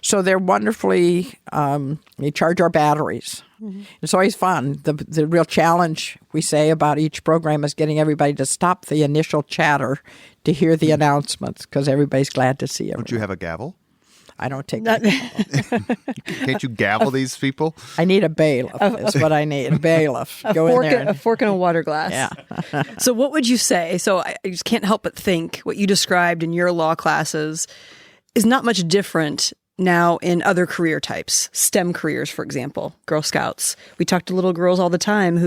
So they're wonderfully, they charge our batteries. Mm-hmm. It's always fun. The real challenge, we say, about each program is getting everybody to stop the initial chatter to hear the announcements, because everybody's glad to see everyone. Don't you have a gavel? I don't take Can't you gavel these people? I need a bailiff is what I need. A bailiff. A fork and a water glass. Yeah. So what would you say? So I just can't help but think what you described in your law classes is not much different now in other career types. STEM careers, for example, Girl Scouts. We talk to little girls all the time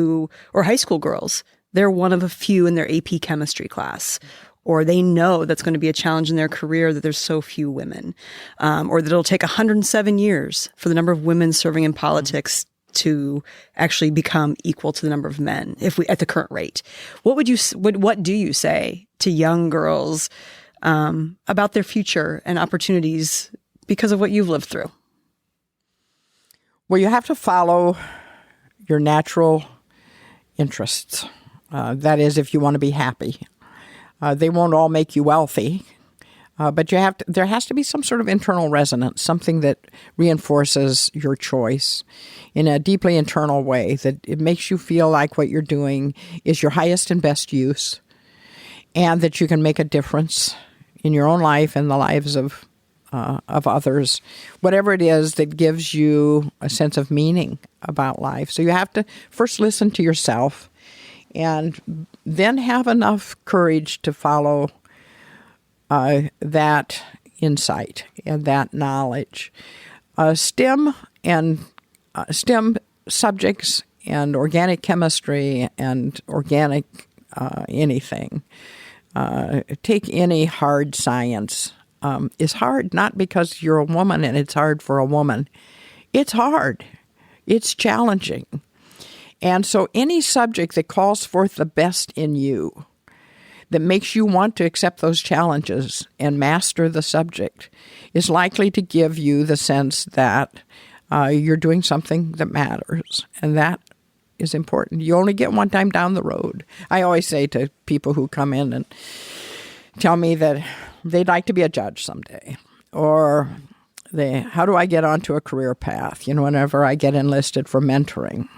or high school girls, they're one of a few in their AP chemistry class. Or they know that's going to be a challenge in their career that there's so few women, or that it'll take 107 years for the number of women serving in politics to actually become equal to the number of men at the current rate. What do you say to young girls about their future and opportunities because of what you've lived through? Well, you have to follow your natural interests. That is, if you want to be happy. They won't all make you wealthy, but there has to be some sort of internal resonance, something that reinforces your choice in a deeply internal way, that it makes you feel like what you're doing is your highest and best use, and that you can make a difference in your own life and the lives of others, whatever it is that gives you a sense of meaning about life. So you have to first listen to yourself, and then have enough courage to follow that insight and that knowledge. STEM subjects and organic chemistry and organic anything. Take any hard science. Is hard not because you're a woman and it's hard for a woman. It's hard. It's challenging. And so any subject that calls forth the best in you, that makes you want to accept those challenges and master the subject, is likely to give you the sense that you're doing something that matters. And that is important. You only get one time down the road. I always say to people who come in and tell me that they'd like to be a judge someday, or how do I get onto a career path? Whenever I get enlisted for mentoring,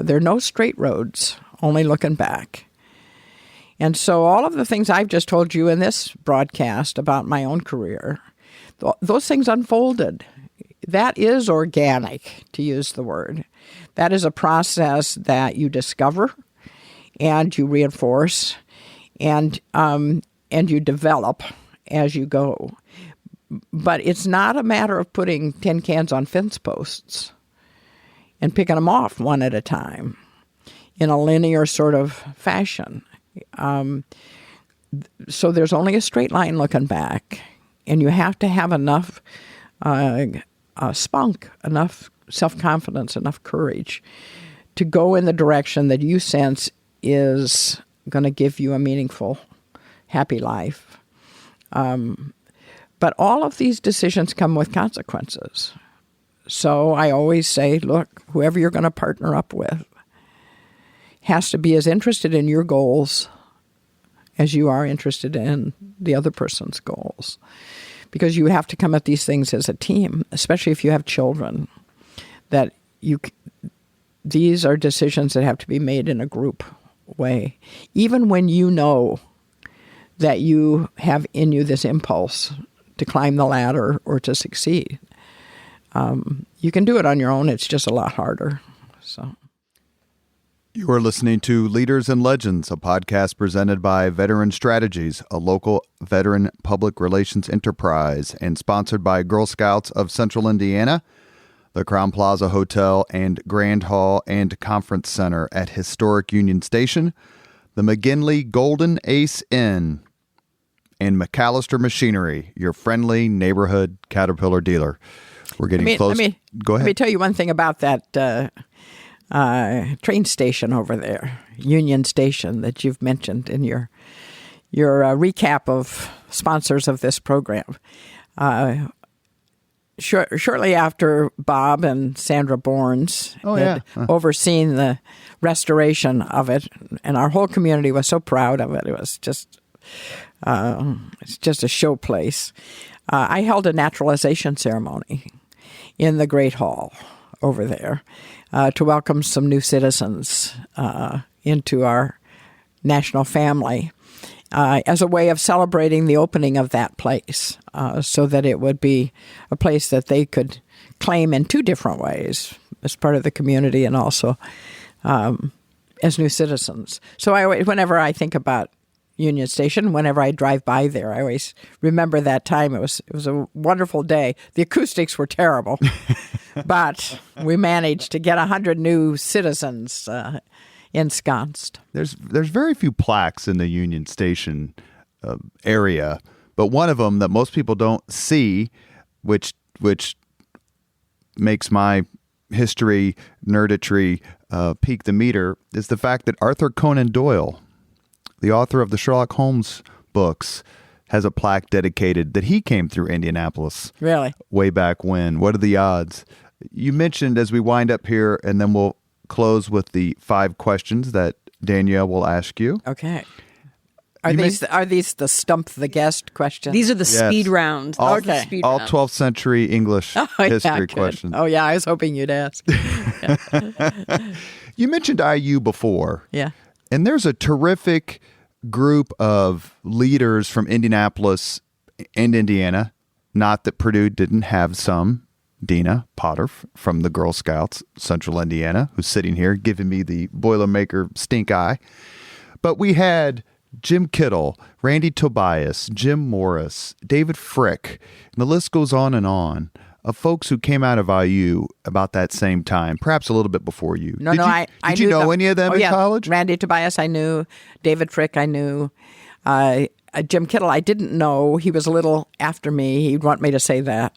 there are no straight roads, only looking back. And so all of the things I've just told you in this broadcast about my own career, those things unfolded. That is organic, to use the word. That is a process that you discover and you reinforce and you develop as you go. But it's not a matter of putting tin cans on fence posts and picking them off one at a time in a linear sort of fashion. So there's only a straight line looking back, and you have to have enough spunk, enough self-confidence, enough courage to go in the direction that you sense is going to give you a meaningful, happy life. But all of these decisions come with consequences. So I always say, look, whoever you're going to partner up with has to be as interested in your goals as you are interested in the other person's goals. Because you have to come at these things as a team, especially if you have children, that these are decisions that have to be made in a group way. Even when you know that you have in you this impulse to climb the ladder or to succeed. You can do it on your own. It's just a lot harder. So, you are listening to Leaders and Legends, a podcast presented by Veteran Strategies, a local veteran public relations enterprise, and sponsored by Girl Scouts of Central Indiana, the Crowne Plaza Hotel and Grand Hall and Conference Center at Historic Union Station, the McGinley Golden Ace Inn, and McAllister Machinery, your friendly neighborhood Caterpillar dealer. We're getting close. Go ahead. Let me tell you one thing about that train station over there, Union Station, that you've mentioned in your recap of sponsors of this program. Shortly after Bob and Sandra Bournes had overseen the restoration of it, and our whole community was so proud of it. It was just it's just a show place. I held a naturalization ceremony in the Great Hall over there to welcome some new citizens into our national family. As a way of celebrating the opening of that place, so that it would be a place that they could claim in two different ways, as part of the community and also as new citizens. So whenever I think about Union Station, whenever I drive by there, I always remember that time. It was a wonderful day. The acoustics were terrible, but we managed to get 100 new citizens ensconced. There's very few plaques in the Union Station area, but one of them that most people don't see, which makes my history nerditry peak the meter, is the fact that Arthur Conan Doyle, the author of the Sherlock Holmes books, has a plaque dedicated that he came through Indianapolis. Really? Way back when. What are the odds? You mentioned, as we wind up here, and then we'll close with the 5 questions that Danielle will ask you. Okay. Are these the stump the guest questions? These are the speed round. All 12th century English history questions. Oh, yeah. I was hoping you'd ask. You mentioned IU before. Yeah. And there's a terrific group of leaders from Indianapolis and Indiana. Not that Purdue didn't have some. Dina Potter from the Girl Scouts, Central Indiana, who's sitting here giving me the Boilermaker stink eye. But we had Jim Kittle, Randy Tobias, Jim Morris, David Frick, and the list goes on, of folks who came out of IU about that same time, perhaps a little bit before you. Did you know any of them in college? Randy Tobias I knew, David Frick I knew, Jim Kittle I didn't know. He was a little after me. He'd want me to say that.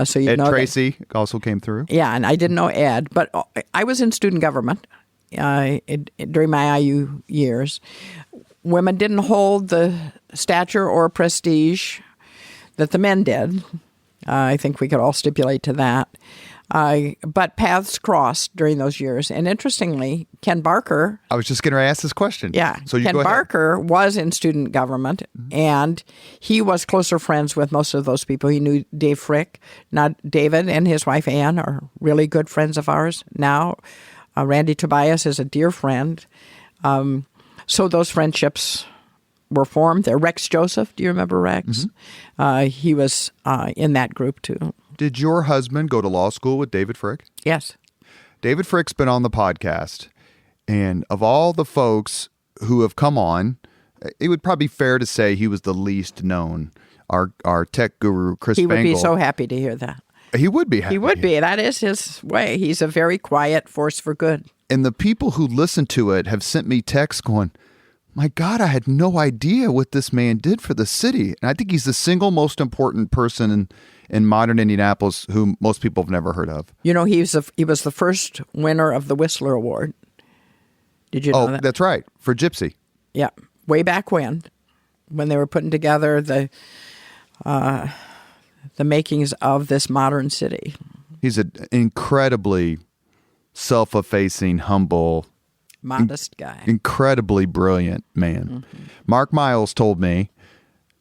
So you Ed know Tracy also came through. Yeah, and I didn't know Ed, but I was in student government during my IU years. Women didn't hold the stature or prestige that the men did. I think we could all stipulate to that. But paths crossed during those years. And interestingly, Ken Barker... I was just going to ask this question. Yeah. So Ken Barker was in student government, and he was closer friends with most of those people. He knew Dave Frick. Now, David and his wife Ann are really good friends of ours now. Randy Tobias is a dear friend. So those friendships were formed there. Rex Joseph, do you remember Rex? He was in that group too. Did your husband go to law school with David Frick? Yes. David Frick's been on the podcast, and of all the folks who have come on, it would probably be fair to say he was the least known. Our tech guru, Chris Spangle. He would be so happy to hear that. He would be happy. He would be. That is his way. He's a very quiet force for good. And the people who listen to it have sent me texts going, my God, I had no idea what this man did for the city. And I think he's the single most important person in modern Indianapolis who most people have never heard of. You know, he was the first winner of the Whistler Award. Did you know that? Oh, that's right. For Gypsy. Yeah. Way back when they were putting together the makings of this modern city. He's an incredibly self-effacing, humble, modest guy. Incredibly brilliant man. Mark Miles told me,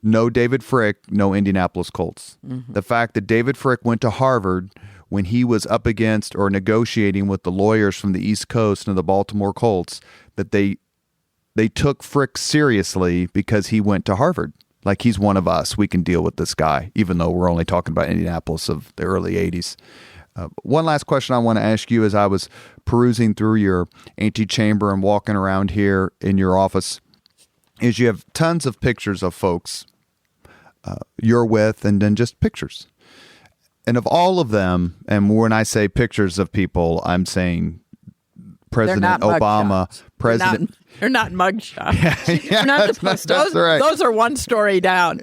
no David Frick, no Indianapolis Colts. The fact that David Frick went to Harvard when he was up against or negotiating with the lawyers from the East Coast and the Baltimore Colts, that they took Frick seriously because he went to Harvard. Like, he's one of us. We can deal with this guy, even though we're only talking about Indianapolis of the early 80s. One last question I want to ask you as I was perusing through your antechamber and walking around here in your office is you have tons of pictures of folks you're with, and then just pictures. And of all of them, and when I say pictures of people, I'm saying President not Obama, mugshots. President. They're not mugshots. Yeah, not the that's right. Those are one story down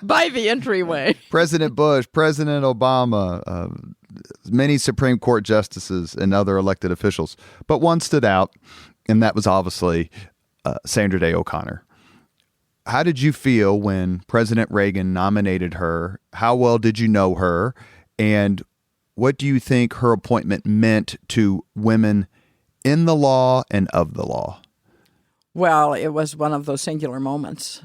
by the entryway. President Bush, President Obama, many Supreme Court justices and other elected officials. But one stood out, and that was obviously Sandra Day O'Connor. How did you feel when President Reagan nominated her? How well did you know her? And what do you think her appointment meant to women in the law and of the law? Well, it was one of those singular moments.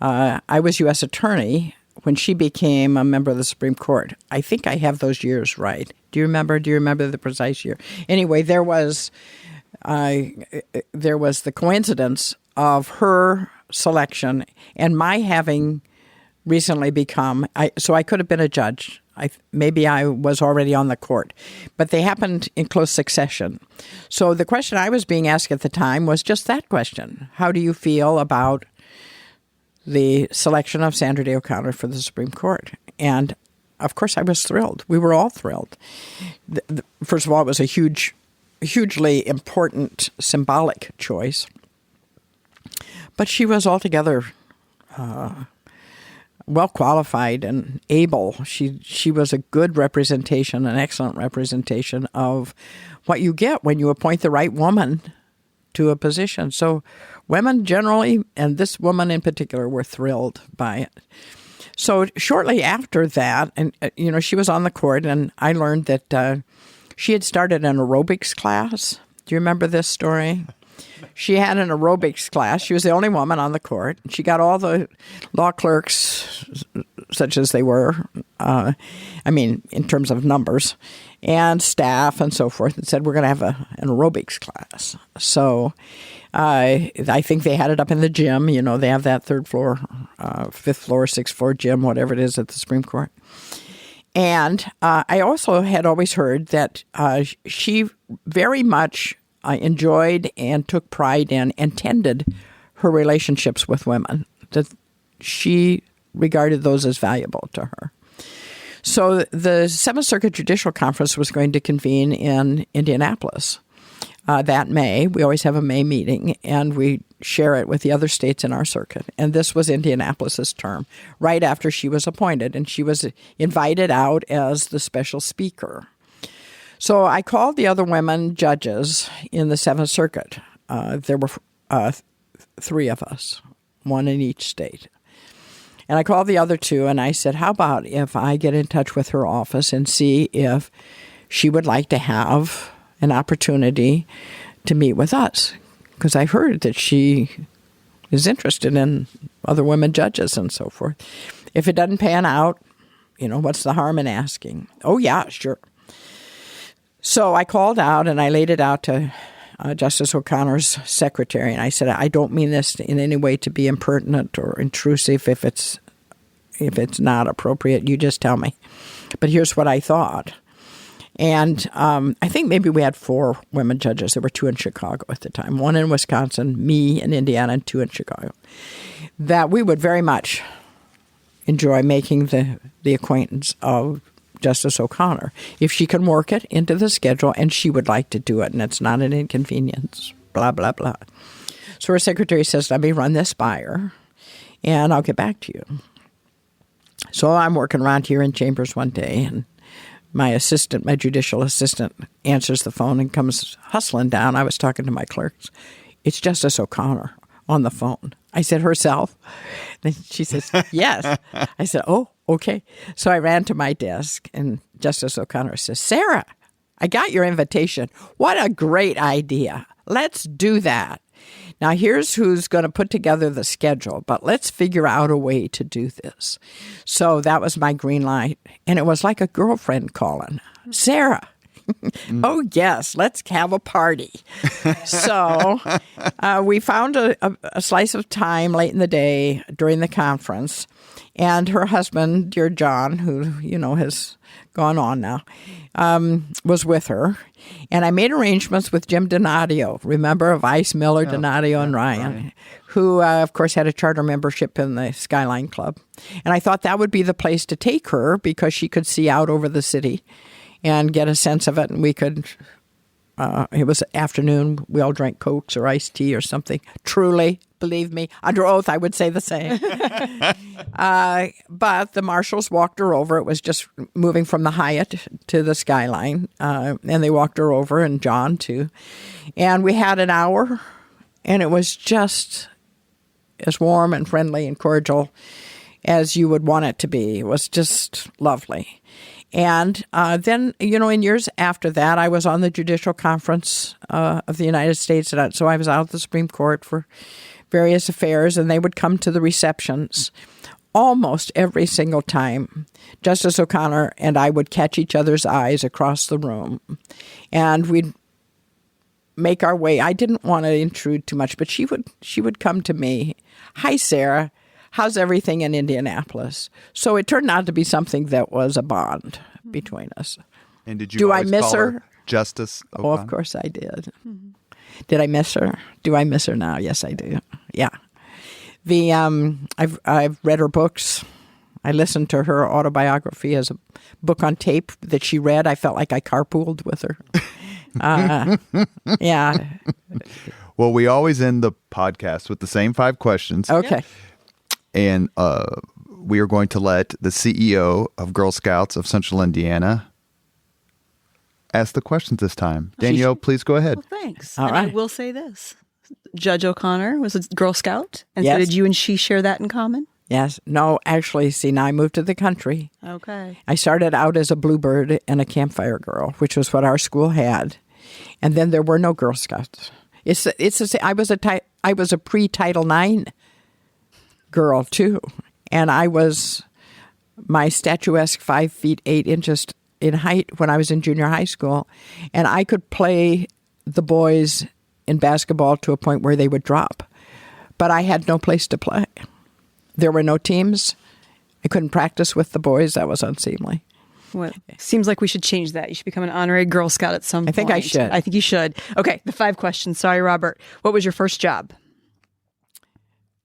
I was U.S. Attorney when she became a member of the Supreme Court. I think I have those years right. Do you remember the precise year? Anyway, there was the coincidence of her selection and my having recently become, so I could have been a judge. Maybe I was already on the court, but they happened in close succession. So the question I was being asked at the time was just that question. How do you feel about the selection of Sandra Day O'Connor for the Supreme Court? And of course I was thrilled. We were all thrilled. First of all, it was a hugely important symbolic choice. But she was altogether well qualified and able. She was a good representation, an excellent representation of what you get when you appoint the right woman to a position. So women generally, and this woman in particular, were thrilled by it. So shortly after that, and she was on the court, and I learned that she had started an aerobics class. Do you remember this story? She had an aerobics class. She was the only woman on the court. She got all the law clerks, such as they were, in terms of numbers, and staff and so forth, and said, we're going to have an aerobics class. So I think they had it up in the gym. They have that third floor, fifth floor, sixth floor gym, whatever it is at the Supreme Court. And I also had always heard that she very much enjoyed and took pride in and tended her relationships with women, that she regarded those as valuable to her. So the Seventh Circuit Judicial Conference was going to convene in Indianapolis that May. We always have a May meeting, and we share it with the other states in our circuit. And this was Indianapolis's term, right after she was appointed, and she was invited out as the special speaker. So I called the other women judges in the Seventh Circuit. There were three of us, one in each state. And I called the other two, and I said, how about if I get in touch with her office and see if she would like to have an opportunity to meet with us? Because I heard that she is interested in other women judges and so forth. If it doesn't pan out, what's the harm in asking? Oh, yeah, sure. So I called out and I laid it out to Justice O'Connor's secretary, and I said, I don't mean this in any way to be impertinent or intrusive. If it's not appropriate, you just tell me. But here's what I thought. And I think maybe we had 4 women judges. There were 2 in Chicago at the time, 1 in Wisconsin, me in Indiana, and 2 in Chicago. That we would very much enjoy making the acquaintance of Justice O'Connor, if she can work it into the schedule, and she would like to do it, and it's not an inconvenience, blah, blah, blah. So her secretary says, let me run this by her, and I'll get back to you. So I'm working around here in chambers one day, and my judicial assistant, answers the phone and comes hustling down. I was talking to my clerks. It's Justice O'Connor on the phone. I said, herself? And she says, yes. I said, oh, okay. So I ran to my desk, and Justice O'Connor says, Sarah, I got your invitation. What a great idea. Let's do that. Now, here's who's going to put together the schedule, but let's figure out a way to do this. So that was my green light, and it was like a girlfriend calling. Sarah. Oh, yes, let's have a party. So we found a slice of time late in the day during the conference, and her husband, dear John, who, has gone on now, was with her. And I made arrangements with Jim Donadio, remember, of Ice, Miller, Donadio, and Ryan, right, who, of course, had a charter membership in the Skyline Club. And I thought that would be the place to take her because she could see out over the city and get a sense of it, and we could It was afternoon. We all drank Cokes or iced tea or something. Truly, believe me, under oath, I would say the same. But the marshals walked her over. It was just moving from the Hyatt to the Skyline. And they walked her over, and John, too. And we had an hour, and it was just as warm and friendly and cordial as you would want it to be. It was just lovely. And then, in years after that, I was on the Judicial Conference of the United States. So I was out at the Supreme Court for various affairs, and they would come to the receptions almost every single time. Justice O'Connor and I would catch each other's eyes across the room, and we'd make our way. I didn't want to intrude too much, but she would come to me. Hi, Sarah. How's everything in Indianapolis? So it turned out to be something that was a bond between us. And did you Do I always miss call her? Justice O'Connor? Oh, of course I did. Did I miss her? Do I miss her now? Yes, I do. Yeah. I've read her books. I listened to her autobiography as a book on tape that she read. I felt like I carpooled with her. Yeah. Well, we always end the podcast with the same 5 questions. Okay. And we are going to let the CEO of Girl Scouts of Central Indiana ask the questions this time. Danielle, please go ahead. Well, thanks. All and right. I will say this. Judge O'Connor was a Girl Scout, and so Yes. did you and she share that in common? Yes. No, actually, see, now I moved to the country. Okay. I started out as a bluebird and a campfire girl, which was what our school had. And then there were no Girl Scouts. I was a pre-Title IX girl too, and I was my statuesque 5 feet 8 inches in height when I was in junior high school, and I could play the boys in basketball to a point where they would drop, but I had no place to play. There were no teams. I couldn't practice with the boys. That was unseemly. Well, seems like we should change that. You should become an honorary Girl Scout at some point. I think I should. I think you should. Okay, the 5 questions. Sorry, Robert. What was your first job?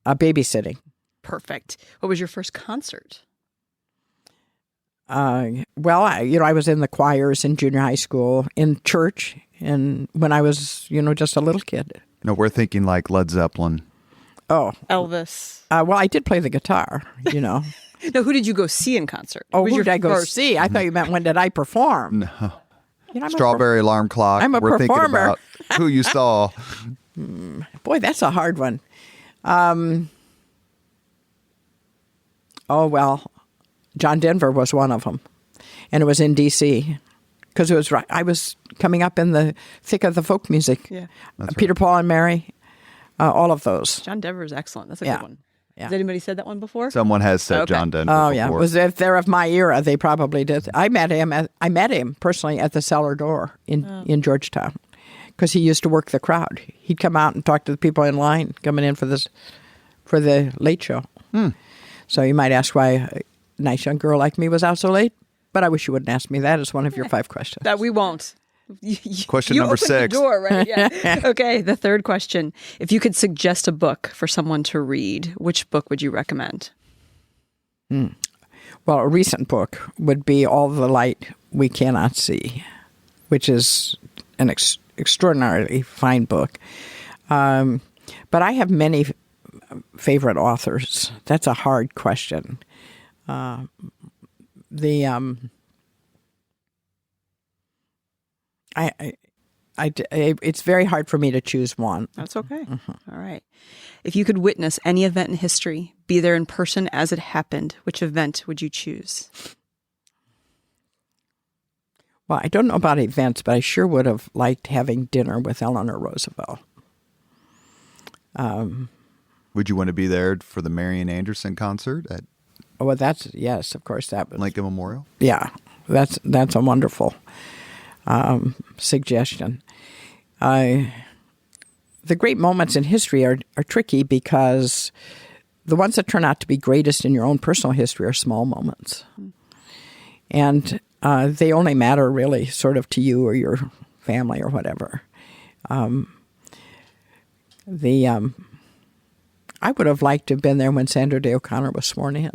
Babysitting. Perfect. What was your first concert? Well, I was in the choirs in junior high school, in church, and when I was, just a little kid. No, we're thinking like Led Zeppelin. Oh, Elvis. well, I did play the guitar, No, who did you go see in concert? Oh, Who was who your did I go first? see? I thought you meant when did I perform? No. I'm a Strawberry Alarm Clock. I'm a We're thinking performer. about who you saw. Boy, that's a hard one. Oh, well, John Denver was one of them. And it was in D.C. because it was right. I was coming up in the thick of the folk music. Yeah. Peter, Paul, and Mary, all of those. John Denver is excellent. That's a Yeah. good one. Yeah. Has anybody said that one before? Someone has said Okay. John Denver Oh, yeah. before. If they're of my era, they probably did. I met him personally at the cellar door in Georgetown because he used to work the crowd. He'd come out and talk to the people in line coming in for the late show. So you might ask why a nice young girl like me was out so late, but I wish you wouldn't ask me that as one of your 5 questions. That we won't. Question you number opened 6. The door, right? Yeah. Okay. The 3rd question: if you could suggest a book for someone to read, which book would you recommend? Well, a recent book would be All the Light We Cannot See, which is an extraordinarily fine book. But I have many favorite authors. That's a hard question. It's very hard for me to choose one. That's okay. All right. If you could witness any event in history, be there in person as it happened, which event would you choose? Well, I don't know about events, but I sure would have liked having dinner with Eleanor Roosevelt. Would you want to be there for the Marian Anderson concert at Well, yes, of course, that was Lincoln Memorial? Yeah, that's a wonderful suggestion. The great moments in history are tricky because the ones that turn out to be greatest in your own personal history are small moments. And they only matter really sort of to you or your family or whatever. I would have liked to have been there when Sandra Day O'Connor was sworn in.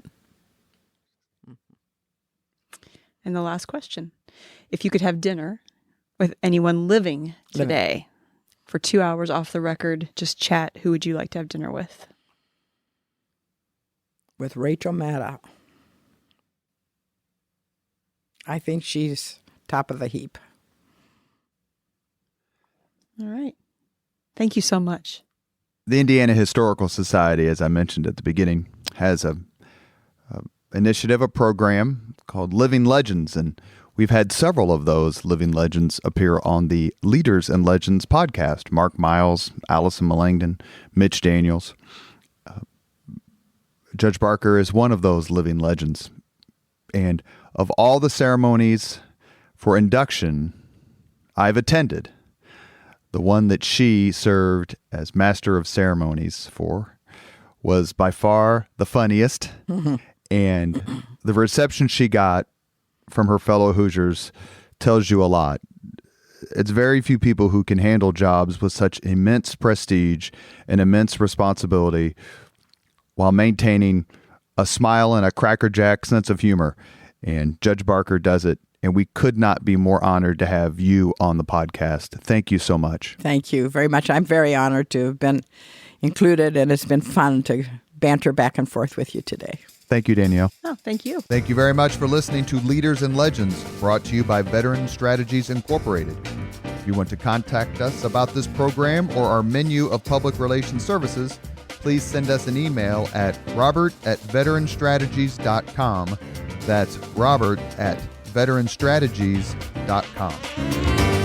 And the last question: if you could have dinner with anyone living today for 2 hours off the record, just chat, who would you like to have dinner with? With Rachel Maddow. I think she's top of the heap. All right. Thank you so much. The Indiana Historical Society, as I mentioned at the beginning, has a initiative, a program called Living Legends, and we've had several of those living legends appear on the Leaders and Legends podcast. Mark Miles, Allison Millangton, Mitch Daniels. Judge Barker is one of those living legends. And of all the ceremonies for induction I've attended, the one that she served as Master of Ceremonies for was by far the funniest. Mm-hmm. And the reception she got from her fellow Hoosiers tells you a lot. It's very few people who can handle jobs with such immense prestige and immense responsibility while maintaining a smile and a crackerjack sense of humor. And Judge Barker does it. And we could not be more honored to have you on the podcast. Thank you so much. Thank you very much. I'm very honored to have been included, and it's been fun to banter back and forth with you today. Thank you, Danielle. Oh, thank you. Thank you very much for listening to Leaders and Legends, brought to you by Veteran Strategies Incorporated. If you want to contact us about this program or our menu of public relations services, please send us an email at robert@veteranstrategies.com. That's robert@veteranstrategies.com.